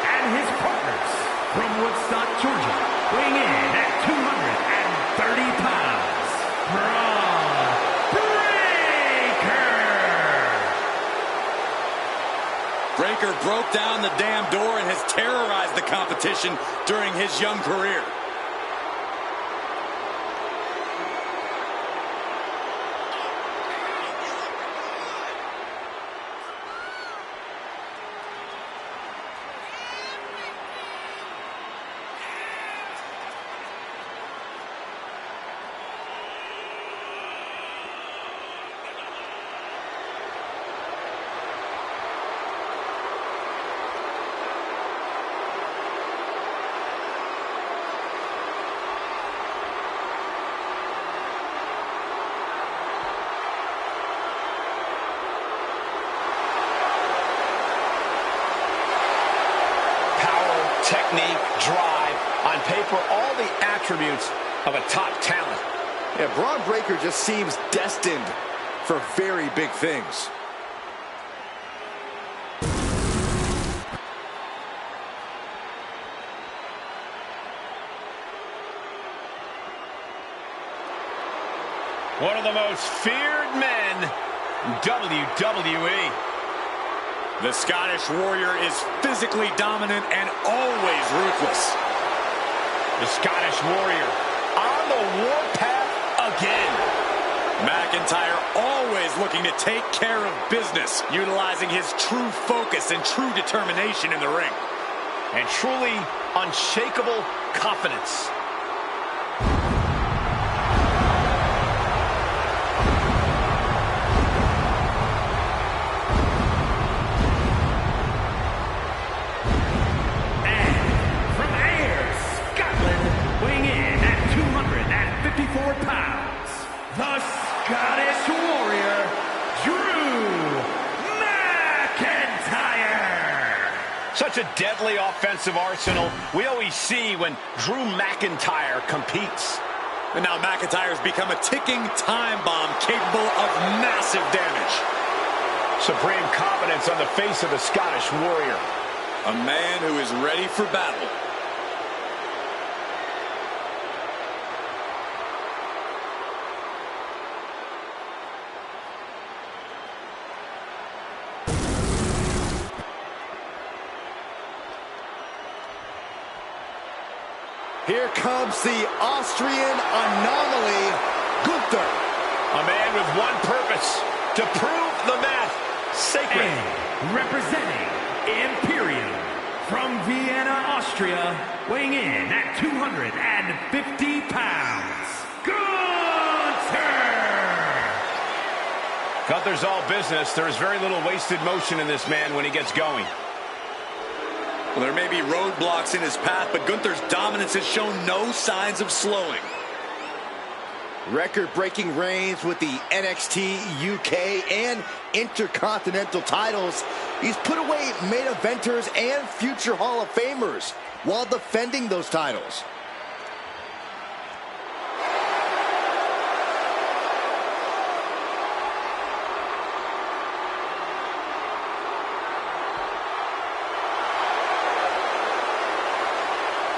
And his partners, from Woodstock, Georgia, weighing in at 230 pounds, Braun Breaker. Breaker broke down the damn door and has terrorized the competition during his young career. technique, drive, on paper, all the attributes of a top talent. Yeah, Braun Breaker just seems destined for very big things. One of the most feared men in WWE. The Scottish Warrior is physically dominant and always ruthless. The Scottish Warrior on the warpath again. McIntyre always looking to take care of business, utilizing his true focus and true determination in the ring. And truly unshakable confidence. Scottish Warrior, Drew McIntyre. Such a deadly offensive arsenal we always see when Drew McIntyre competes. And now McIntyre's become a ticking time bomb capable of massive damage. Supreme confidence on the face of the Scottish Warrior. A man who is ready for battle. Here comes the Austrian anomaly, Gunther. A man with one purpose, to prove the math sacred. And representing Imperium from Vienna, Austria, weighing in at 250 pounds, Gunther! Gunther's all business. There is very little wasted motion in this man when he gets going. Well, there may be roadblocks in his path, but Gunther's dominance has shown no signs of slowing. Record-breaking reigns with the NXT, UK, and Intercontinental titles. He's put away main eventers and future Hall of Famers while defending those titles.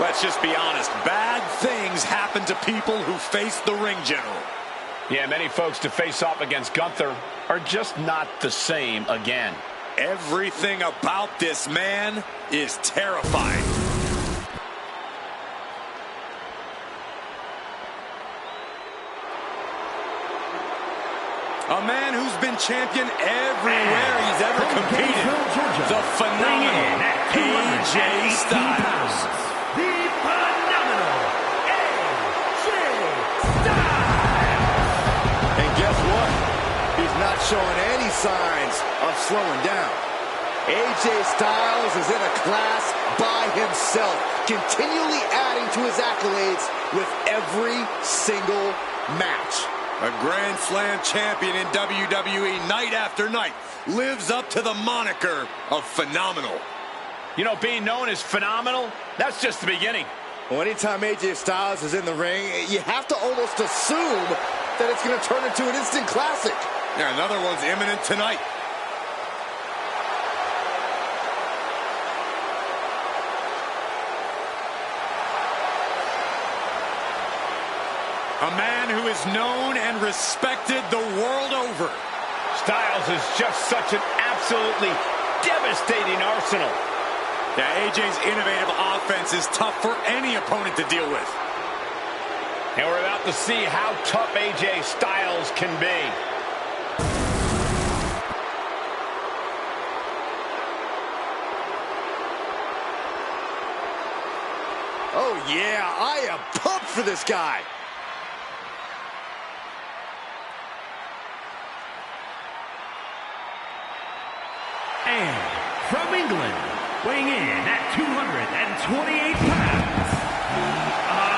Let's just be honest, bad things happen to people who face the ring general. Yeah, many folks to face off against Gunther are just not the same again. Everything about this man is terrifying. A man who's been champion everywhere he's ever competed. The phenomenal AJ Styles. The phenomenal AJ Styles. And guess what? He's not showing any signs of slowing down. AJ Styles is in a class by himself, continually adding to his accolades with every single match. A Grand Slam champion in WWE night after night lives up to the moniker of phenomenal. You know, being known as phenomenal, that's just the beginning. Well, anytime AJ Styles is in the ring, you have to almost assume that it's going to turn into an instant classic. Yeah, another one's imminent tonight. A man who is known and respected the world over. Styles is just such an absolutely devastating arsenal. Yeah, AJ's innovative offense is tough for any opponent to deal with. And we're about to see how tough AJ Styles can be. Oh, yeah, I am pumped for this guy. And from England, weighing in at 228 pounds,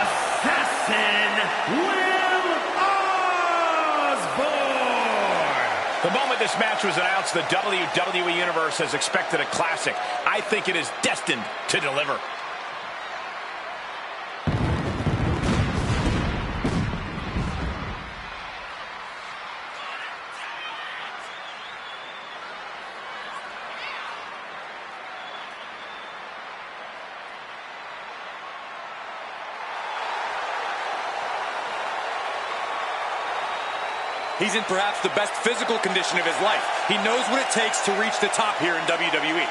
Assassin Will Osborne. The moment this match was announced, the WWE Universe has expected a classic. I think it is destined to deliver. He's in perhaps the best physical condition of his life. He knows what it takes to reach the top here in WWE.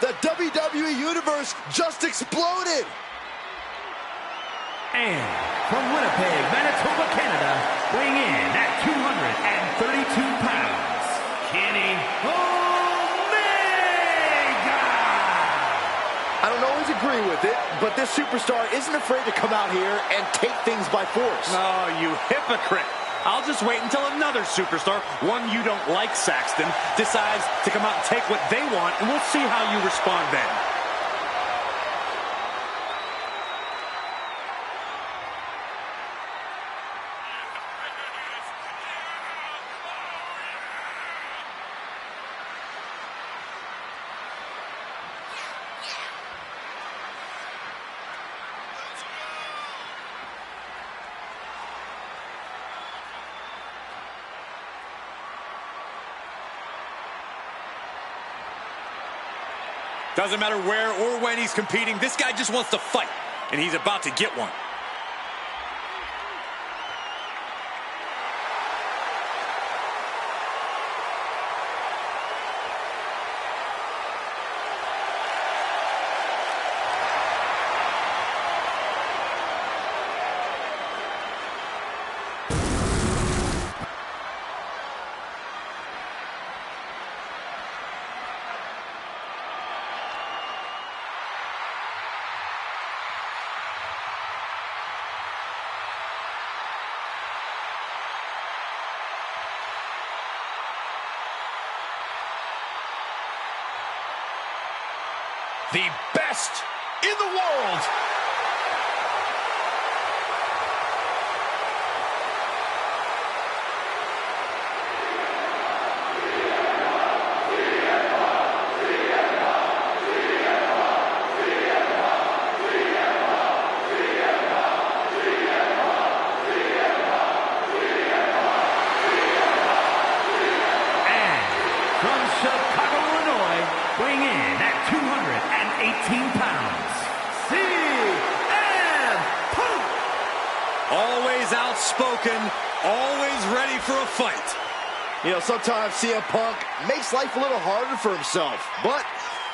The WWE Universe just exploded! And from Winnipeg, Manitoba, Canada, weighing in at 232 pounds, Kenny Omega! I don't always agree with it, but this superstar isn't afraid to come out here and take things by force. Oh, you hypocrite. I'll just wait until another superstar, one you don't like, Saxton, decides to come out and take what they want, and we'll see how you respond then. Doesn't matter where or when he's competing, this guy just wants to fight, and he's about to get one. The best in the world. Weighing in at 218 pounds, CM Punk! Always outspoken, always ready for a fight. You know, sometimes CM Punk makes life a little harder for himself, but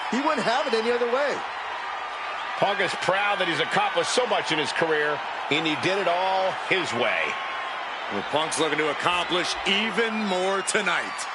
he wouldn't have it any other way. Punk is proud that he's accomplished so much in his career, and he did it all his way. Well, Punk's looking to accomplish even more tonight.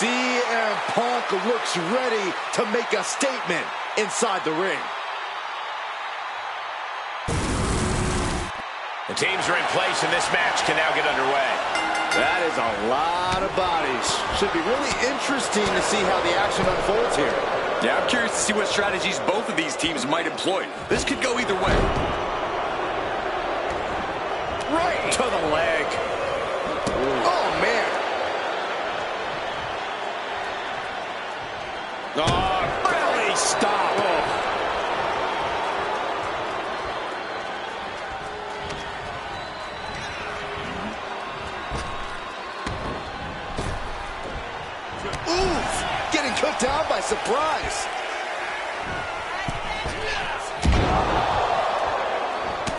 CM Punk looks ready to make a statement inside the ring. The teams are in place, and this match can now get underway. That is a lot of bodies. Should be really interesting to see how the action unfolds here. Yeah, I'm curious to see what strategies both of these teams might employ. This could go either way. Right to the leg. Oh, man. Oh, belly stop. Oh. Oof, getting cooked down by surprise.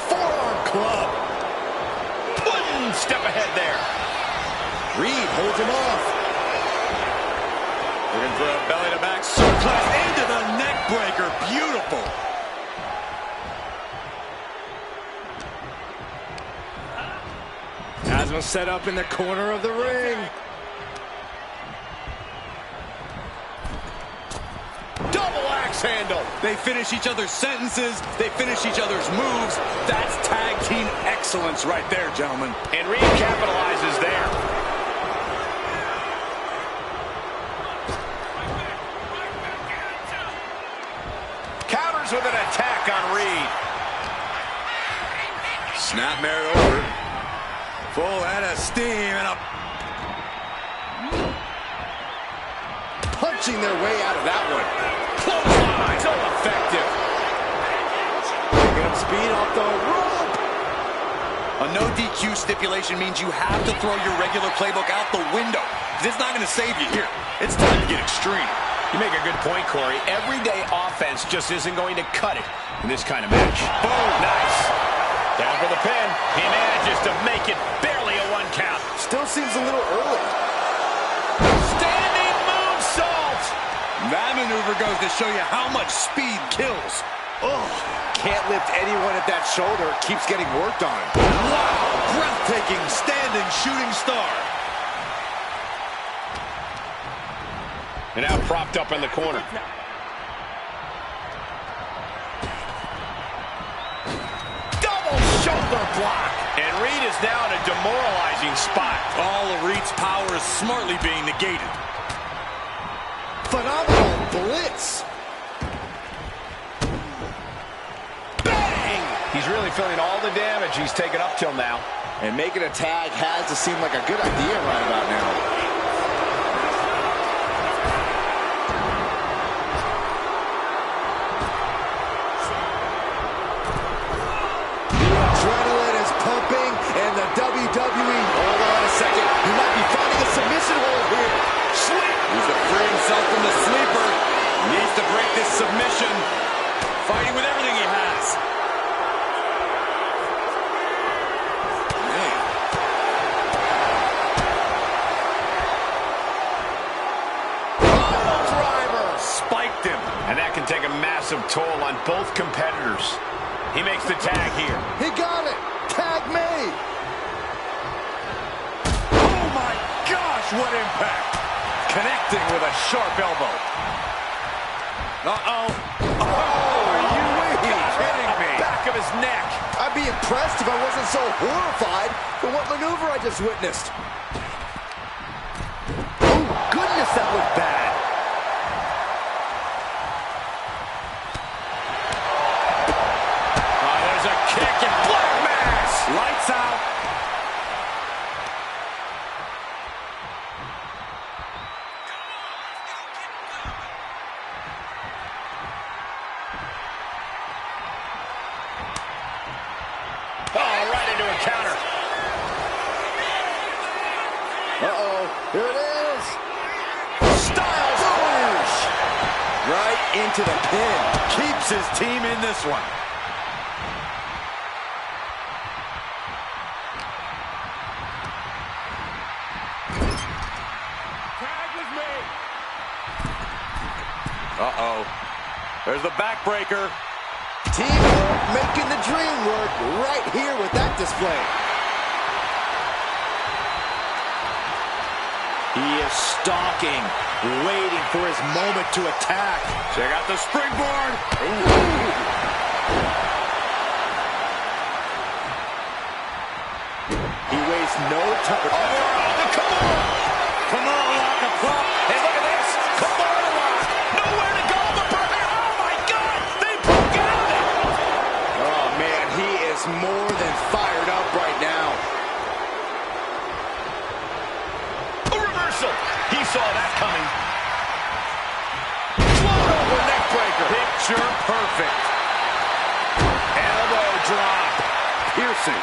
Forearm club. One step ahead there. Reed holds him off. Looking for a belly-to-back suplex into the neck breaker. Beautiful. Has him set up in the corner of the ring. Double axe handle. They finish each other's sentences. They finish each other's moves. That's tag team excellence right there, gentlemen. And Reed capitalizes there. Counters with an attack on Reed. Snapmare over. Full head of steam and a... Punching their way out of that one. Clothesline. So effective. Picking up speed off the rope. A no DQ stipulation means you have to throw your regular playbook out the window. It's not going to save you here. It's time to get extreme. You make a good point, Corey. Everyday offense just isn't going to cut it in this kind of match. Boom. Nice. Down for the pin. He manages to make it barely a 1 count. Still seems a little early. Standing moonsault. That maneuver goes to show you how much speed kills. Oh, can't lift anyone at that shoulder. Keeps getting worked on. Wow, breathtaking standing shooting star. And now propped up in the corner. Double shoulder block. And Reed is now in a demoralizing spot. All of Reed's power is smartly being negated. Phenomenal blitz. Bang! He's really feeling all the damage he's taken up till now. And making a tag has to seem like a good idea right about now. WWE, hold on a second. He might be finding a submission hold here. Sleep. Needs to free himself from the sleeper. Needs to break this submission. Fighting with everything he has. Man. Oh, driver. Spiked him. And that can take a massive toll on both competitors. He makes the tag here. He got it. Tag made. What impact. Connecting with a sharp elbow. Uh-oh. Oh, are you kidding me? Back of his neck. I'd be impressed if I wasn't so horrified for what maneuver I just witnessed. Oh, goodness, that looked bad. Oh, there's a kick and black mass. Lights out. Counter. Uh-oh, here it is. Styles push. Right into the pin. Keeps his team in this one. Tag with me. Uh-oh. There's the backbreaker. Teamwork making the dream work right here with that display. He is stalking, waiting for his moment to attack. Check out the springboard. He wastes no time. Come on. Come on, lock a prop. Hey, look at this. Come on, lock. Nowhere to go but perfect. Oh, my God. They broke out of it. Oh, man, he is more than fired up right now. A reversal. He saw that coming. Float over neck breaker. Picture perfect. Elbow drop. Piercing.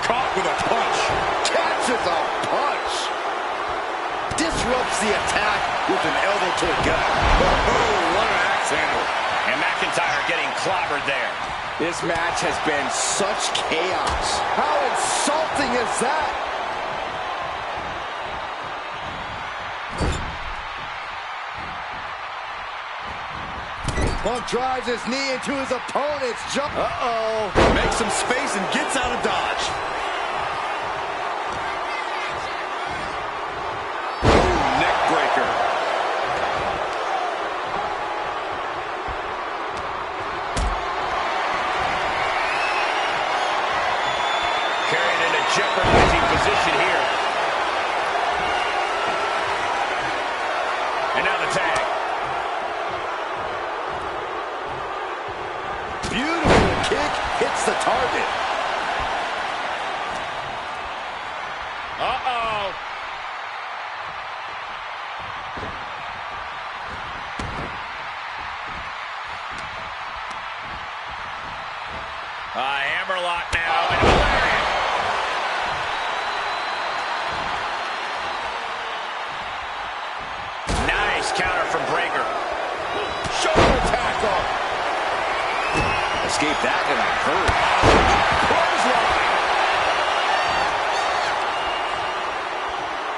Caught with a punch. Catches a punch. Disrupts the attack with an elbow to the gut. Oh, what an axe handle. And McIntyre getting clobbered there. This match has been such chaos. How insulting is that? Punk drives his knee into his opponent's jump. Makes some space and gets out of dodge. jeopardizing position here. And now the tag. Beautiful kick hits the target. Uh-oh. Hammerlock now. And lariat. Nice counter from Breaker. Shoulder tackle. Escape that in a hurry. Clothesline.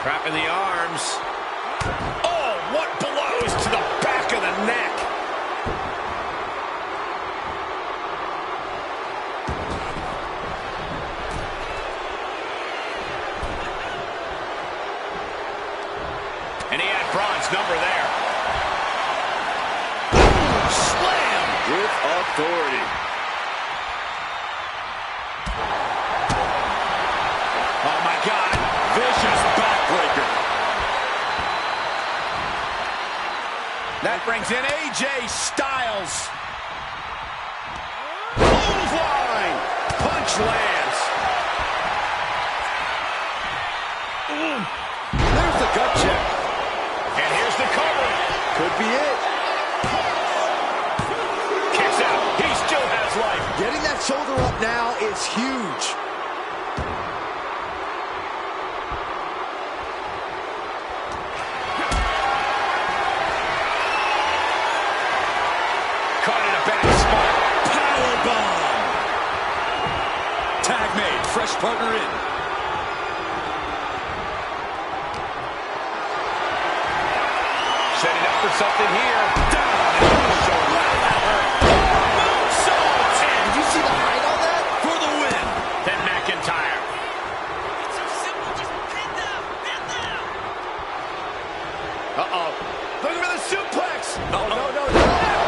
Trapping the arms. Oh, what blows to the back of the neck. And he had Braun's number there. Slam with authority. Oh, my God. Vicious backbreaker. That brings in AJ Styles. Clothesline. Punch lands. There's the gut check. And here's the cover. Could be it. Kicks out. He still has life. Getting that shoulder up now is huge. Caught in a bad spot. Powerbomb. Tag made. Fresh partner in. Setting up for something here. Down. Wow, that hurt. Moonsault. Did you see the height on that? For the win. Then McIntyre. It's so simple, just pin them, pin them. Uh-oh. Looking for the suplex. Oh, no.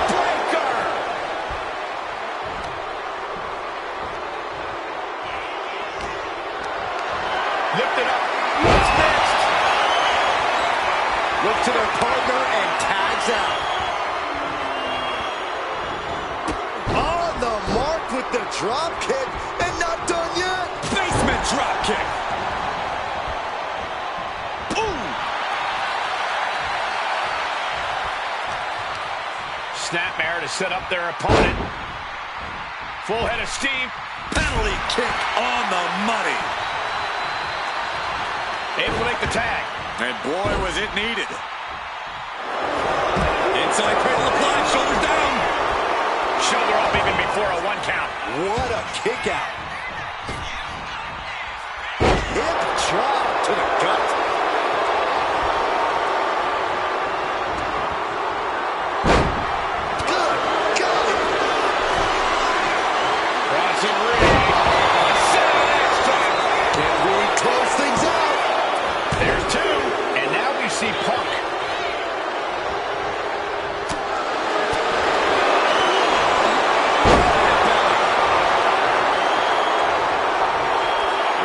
Breaker. Lift it up. What's next? Look to their partner and tags out. On the mark with the drop kick and not done yet. Basement drop kick. Snapmare to set up their opponent. Full head of steam. Penalty kick on the money. Able to make the tag. And boy, was it needed. Inside cradle applied, shoulders down. Shoulder up even before a 1 count. What a kick out. Hip drop to the gut. Good golly. Bronson Reed. Setting an extra. Can we close things out? There's 2. And now we see Punk.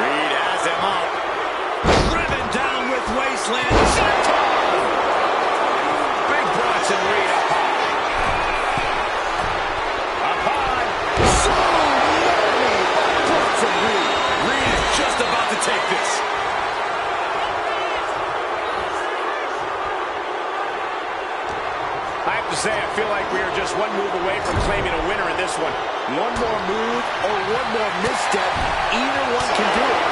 Reed has him up. Driven down with Wasteland. Big Bronson Reed up high. Up high. So many Bronson Reed. Reed is just about to take this. I have to say, I feel like we are just one move away from claiming a winner in this one. One more move or one more misstep, either one can do it.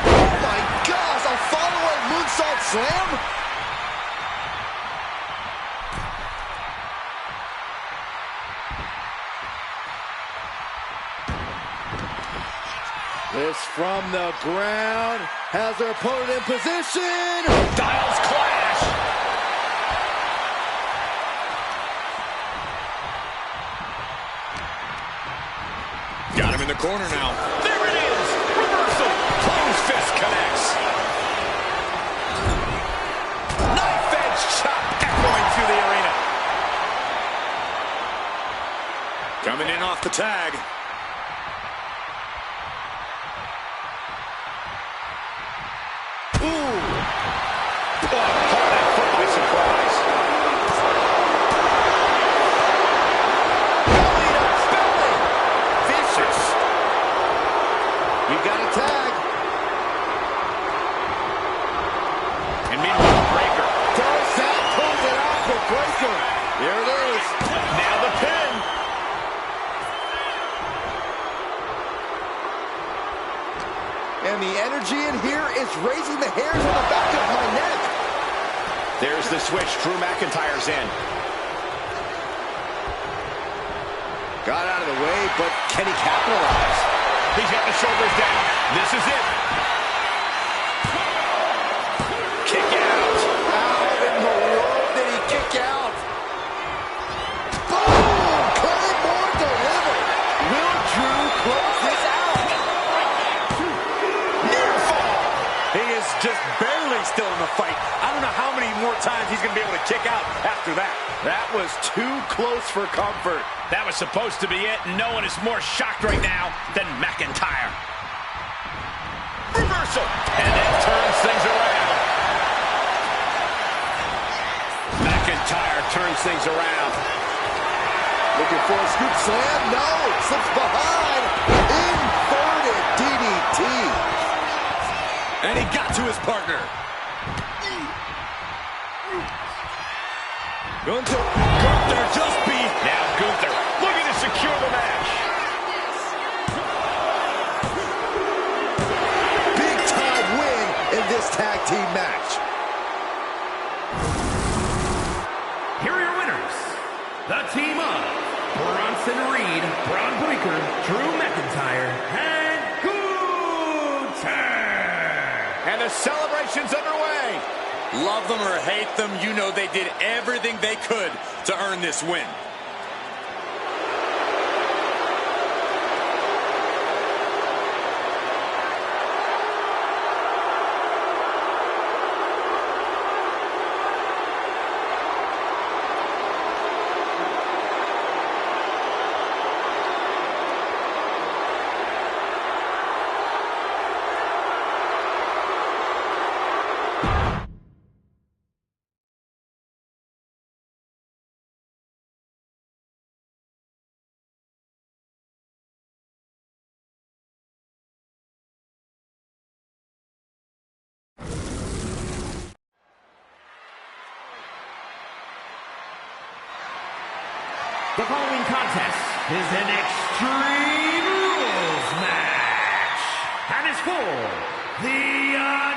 Oh my gosh, a follow-up moonsault slam? This from the ground, has their opponent in position. Styles clash. Got him in the corner now. There it is. Reversal. Close fist connects. Knife edge chop off the tag. Ooh! Oh, caught that foot by surprise. Belly to belly. Vicious. You got a tag. And meanwhile, Breaker Throws that, pulls it out for Breaker. Here it is. now the pin. And the energy in here is raising the hairs on the back of my neck. There's the switch. Drew McIntyre's in. Got out of the way, but can he capitalize? He's got the shoulders down. This is it. Kick out. How in the world did he kick out? Boom! Claymore delivered. Will Drew close this out? Near fall. He is just barely still in the fight. I don't know how many more times he's going to be able to kick out after that. That was too close for comfort. That was supposed to be it. No one is more shocked right now than McIntyre. Reversal. And it turns things around. McIntyre turns things around. Looking for a scoop slam. No, slips behind. Inverted DDT. And he got to his partner. Gunther just beat. Now Gunther looking to secure the match. Big time win in this tag team match. Here are your winners. The team of Bronson Reed, Braun Breaker, Drew McIntyre, and Gunther. And the celebration's underway. Love them or hate them, you know they did everything they could to earn this win. The following contest is an Extreme Rules match and is for the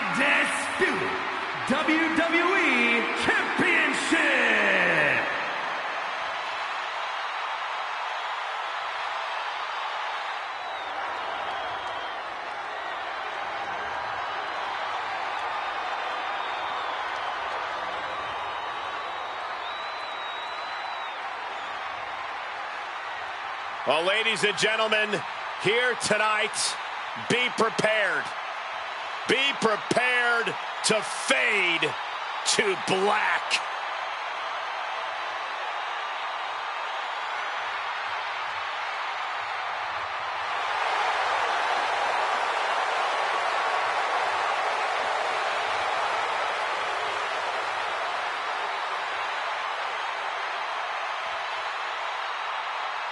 Undisputed WWE Championship. Well, ladies and gentlemen, here tonight, be prepared. Be prepared to fade to black.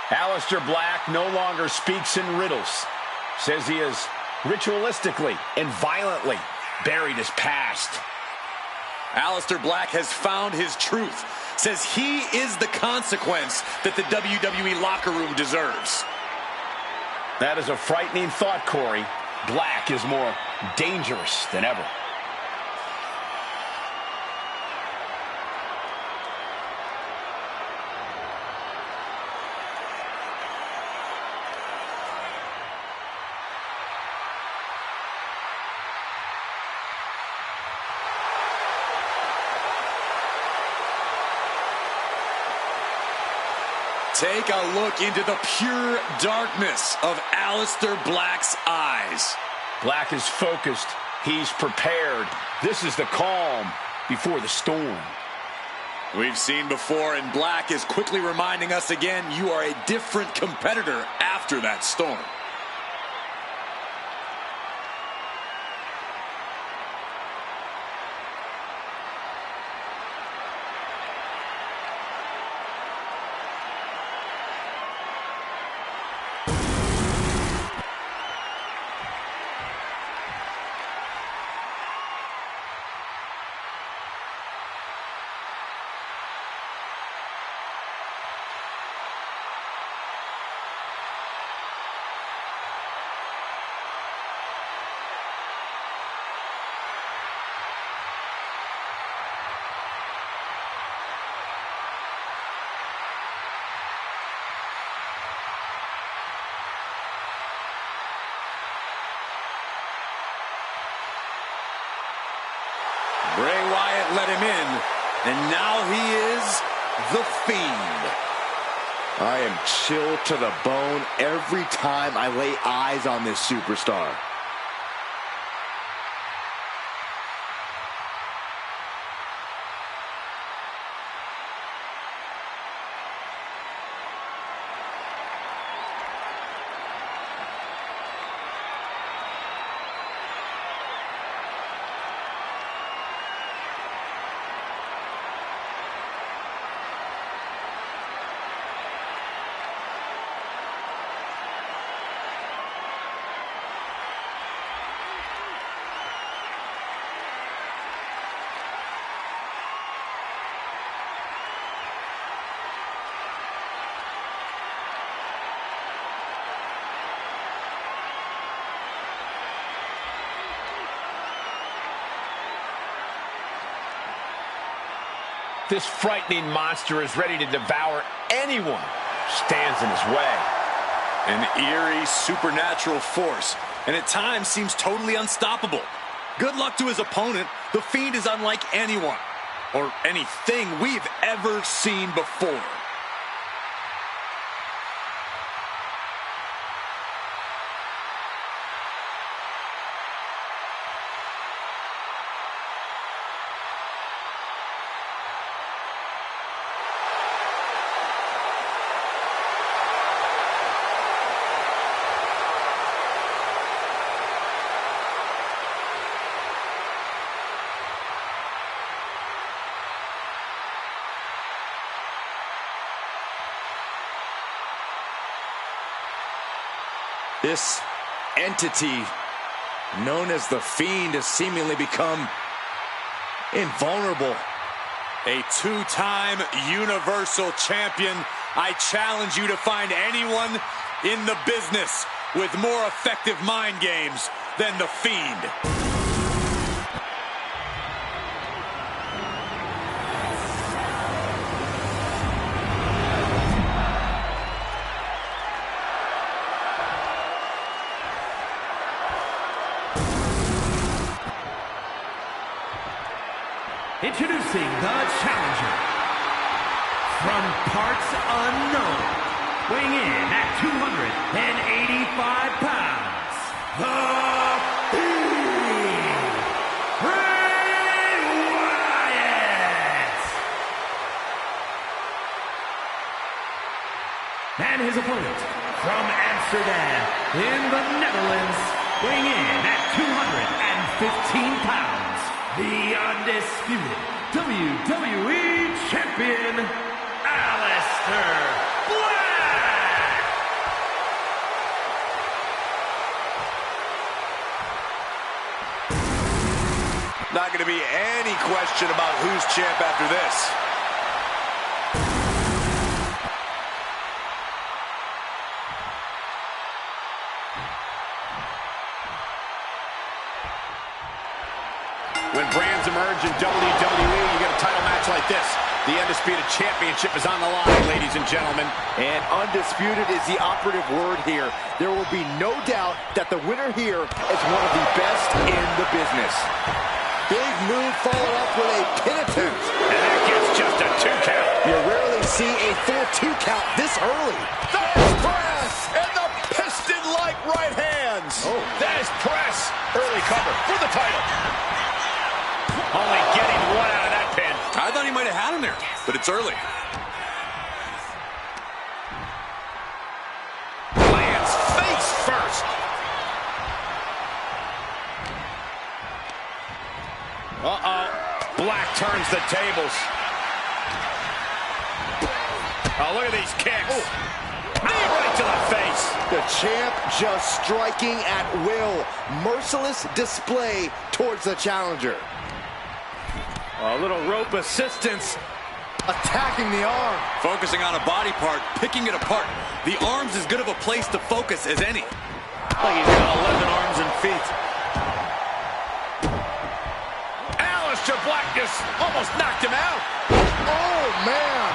Aleister Black no longer speaks in riddles. Says he has ritualistically and violently buried his past. Aleister Black has found his truth. Says he is the consequence that the WWE locker room deserves. That is a frightening thought, Corey. Black is more dangerous than ever. Take a look into the pure darkness of Aleister Black's eyes. Black is focused. He's prepared. This is the calm before the storm. We've seen before, and Black is quickly reminding us again, you are a different competitor after that storm. Bray Wyatt let him in, and now he is the Fiend. I am chilled to the bone every time I lay eyes on this superstar. This frightening monster is ready to devour anyone who stands in his way. An eerie, supernatural force, and at times seems totally unstoppable. Good luck to his opponent. The Fiend is unlike anyone or anything we've ever seen before. This entity known as the Fiend has seemingly become invulnerable. A two-time Universal Champion. I challenge you to find anyone in the business with more effective mind games than the Fiend. Introducing the challenger from parts unknown, weighing in at 285 pounds, the Fiend, Bray Wyatt. And his opponent from Amsterdam in the Netherlands, weighing in at 215 pounds, the undisputed WWE Champion, Aleister Black! Not going to be any question about who's champ after this. When brands emerge in WWE, you get a title match like this. The Undisputed Championship is on the line, ladies and gentlemen. And undisputed is the operative word here. There will be no doubt that the winner here is one of the best in the business. Big move followed up with a pin attempt. And that gets just a 2 count. You rarely see a full 2 count this early. There's press and the piston-like right hands. Oh, that is press. Early cover for the title. Only getting one out of that pin. I I thought he might have had him there, but it's early. Lands face first. Black turns the tables. Oh, look at these kicks. Knee right to the face. The champ just striking at will. Merciless display towards the challenger. A little rope assistance. Attacking the arm. Focusing on a body part, picking it apart. The arm's as good of a place to focus as any. Like he's got 11 arms and feet. Aleister Black just almost knocked him out. Oh, man.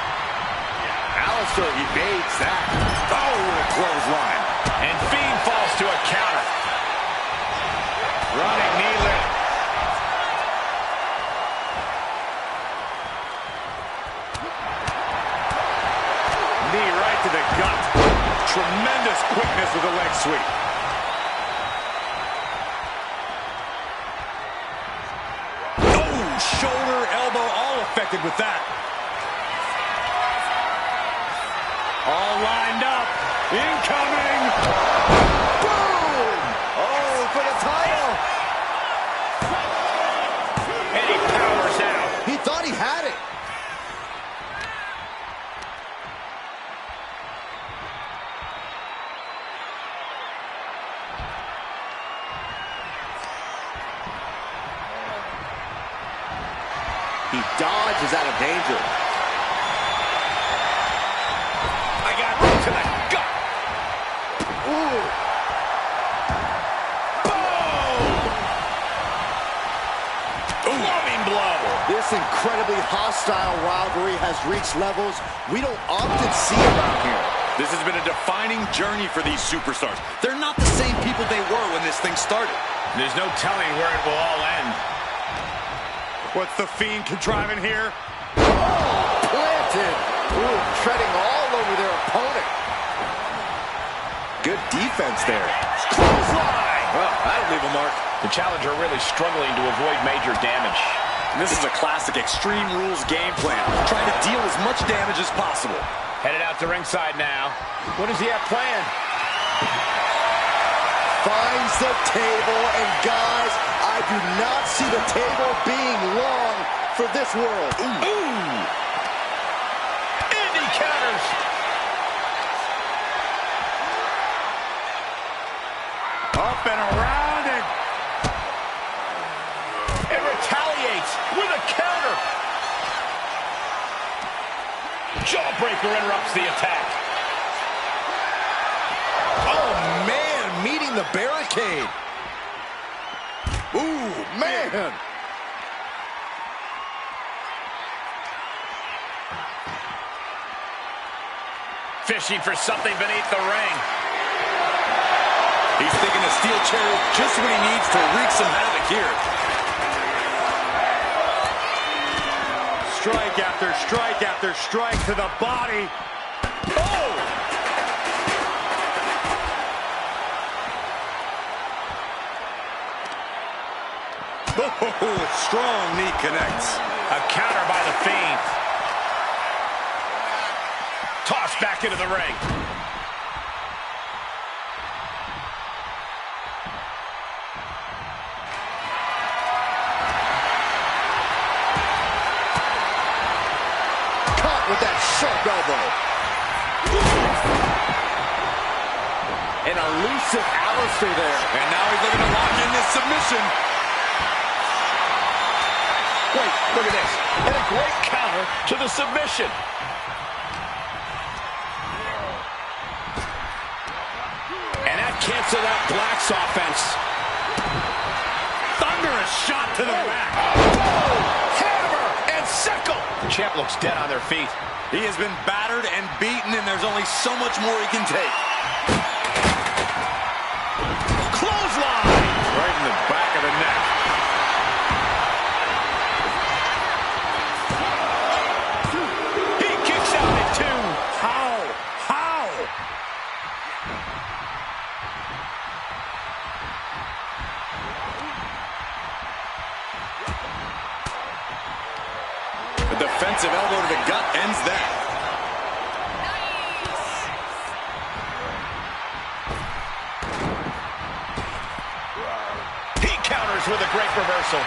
Aleister evades that. Oh, what a clothesline. And Fiend falls to a counter. Running knee lift. Knee right to the gut. Tremendous quickness with the leg sweep. Oh, shoulder, elbow, all affected with that. All lined up. Incoming. Boom! Oh, for the title. And he powers out. He thought he had it. He dodges out of danger. I got right to the gut. Ooh. Boom! Loving blow. This incredibly hostile rivalry has reached levels we don't often see around here. This has been a defining journey for these superstars. They're not the same people they were when this thing started. There's no telling where it will all end. What's the Fiend contriving here? Planted. Ooh, treading all over their opponent. Good defense there. Clothesline. Well, that'll leave a mark. The challenger really struggling to avoid major damage. And this is a classic Extreme Rules game plan, trying to deal as much damage as possible. Headed out to ringside now. What does he have planned? Finds the table, and guys, I do not see the table being long for this world. Ooh! And he counters. Up and around and Retaliates with a counter. Jawbreaker interrupts the attack. Oh, man, meeting the barricade. Ooh, man. Fishing for something beneath the ring. He's thinking a steel chair is just what he needs to wreak some havoc here. strike after strike after strike to the body. Oh! Oh, strong knee connects. A counter by the Fiend. Tossed back into the ring. Caught with that sharp elbow. An elusive Aleister there. And now he's looking to lock in this submission. Wait, look at this. And a great counter to the submission. And that canceled out Black's offense. Thunderous shot to the back. Oh, hammer and sickle. The champ looks dead on their feet. He has been battered and beaten, and there's only so much more he can take. Clothesline. Right in the back of the neck. He kicks out at two. How? But the defensive elbow to the gut ends that. He counters with a great reversal.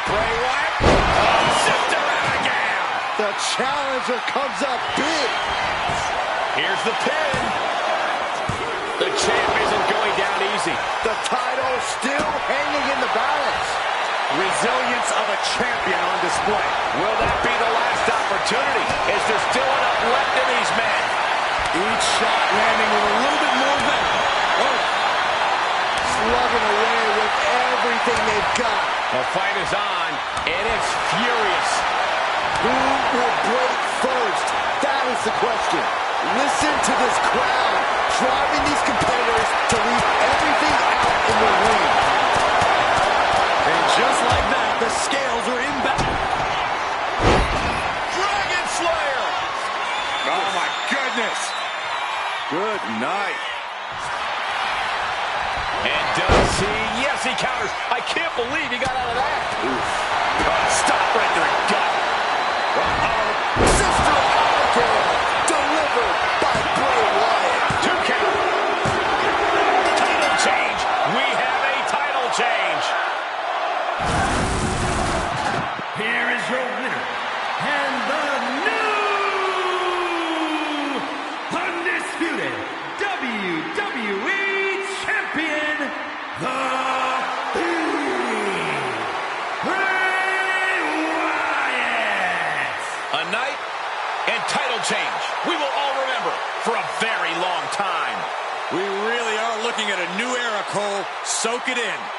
Bray Wyatt. Oh, sister Abigail. The challenger comes up big. Here's the pin. The champ isn't going down easy. The title still hanging in the balance. Resilience of a champion on display. Will that be the last opportunity? Is there still enough left in these men? Each shot landing with a little bit more venom. Oh. Slugging away with everything they've got. The fight is on, and it's furious. Who will break first? That is the question. Listen to this crowd, driving these competitors to leave everything out in the ring. And just like that, the scales are inbound. Dragon Slayer! Oh, my goodness. Good night. And does he? Yes, he counters. I can't believe he got out of that. Stop right there, gut. Sister Abigail, delivered by Bray Wyatt. 2 count. Title change. We have a title change. Here is your winner, and the new undisputed WWE Champion, the Bray Wyatt. A night and title change we will all remember for a very long time. We really are looking at a new era, Cole. Soak it in.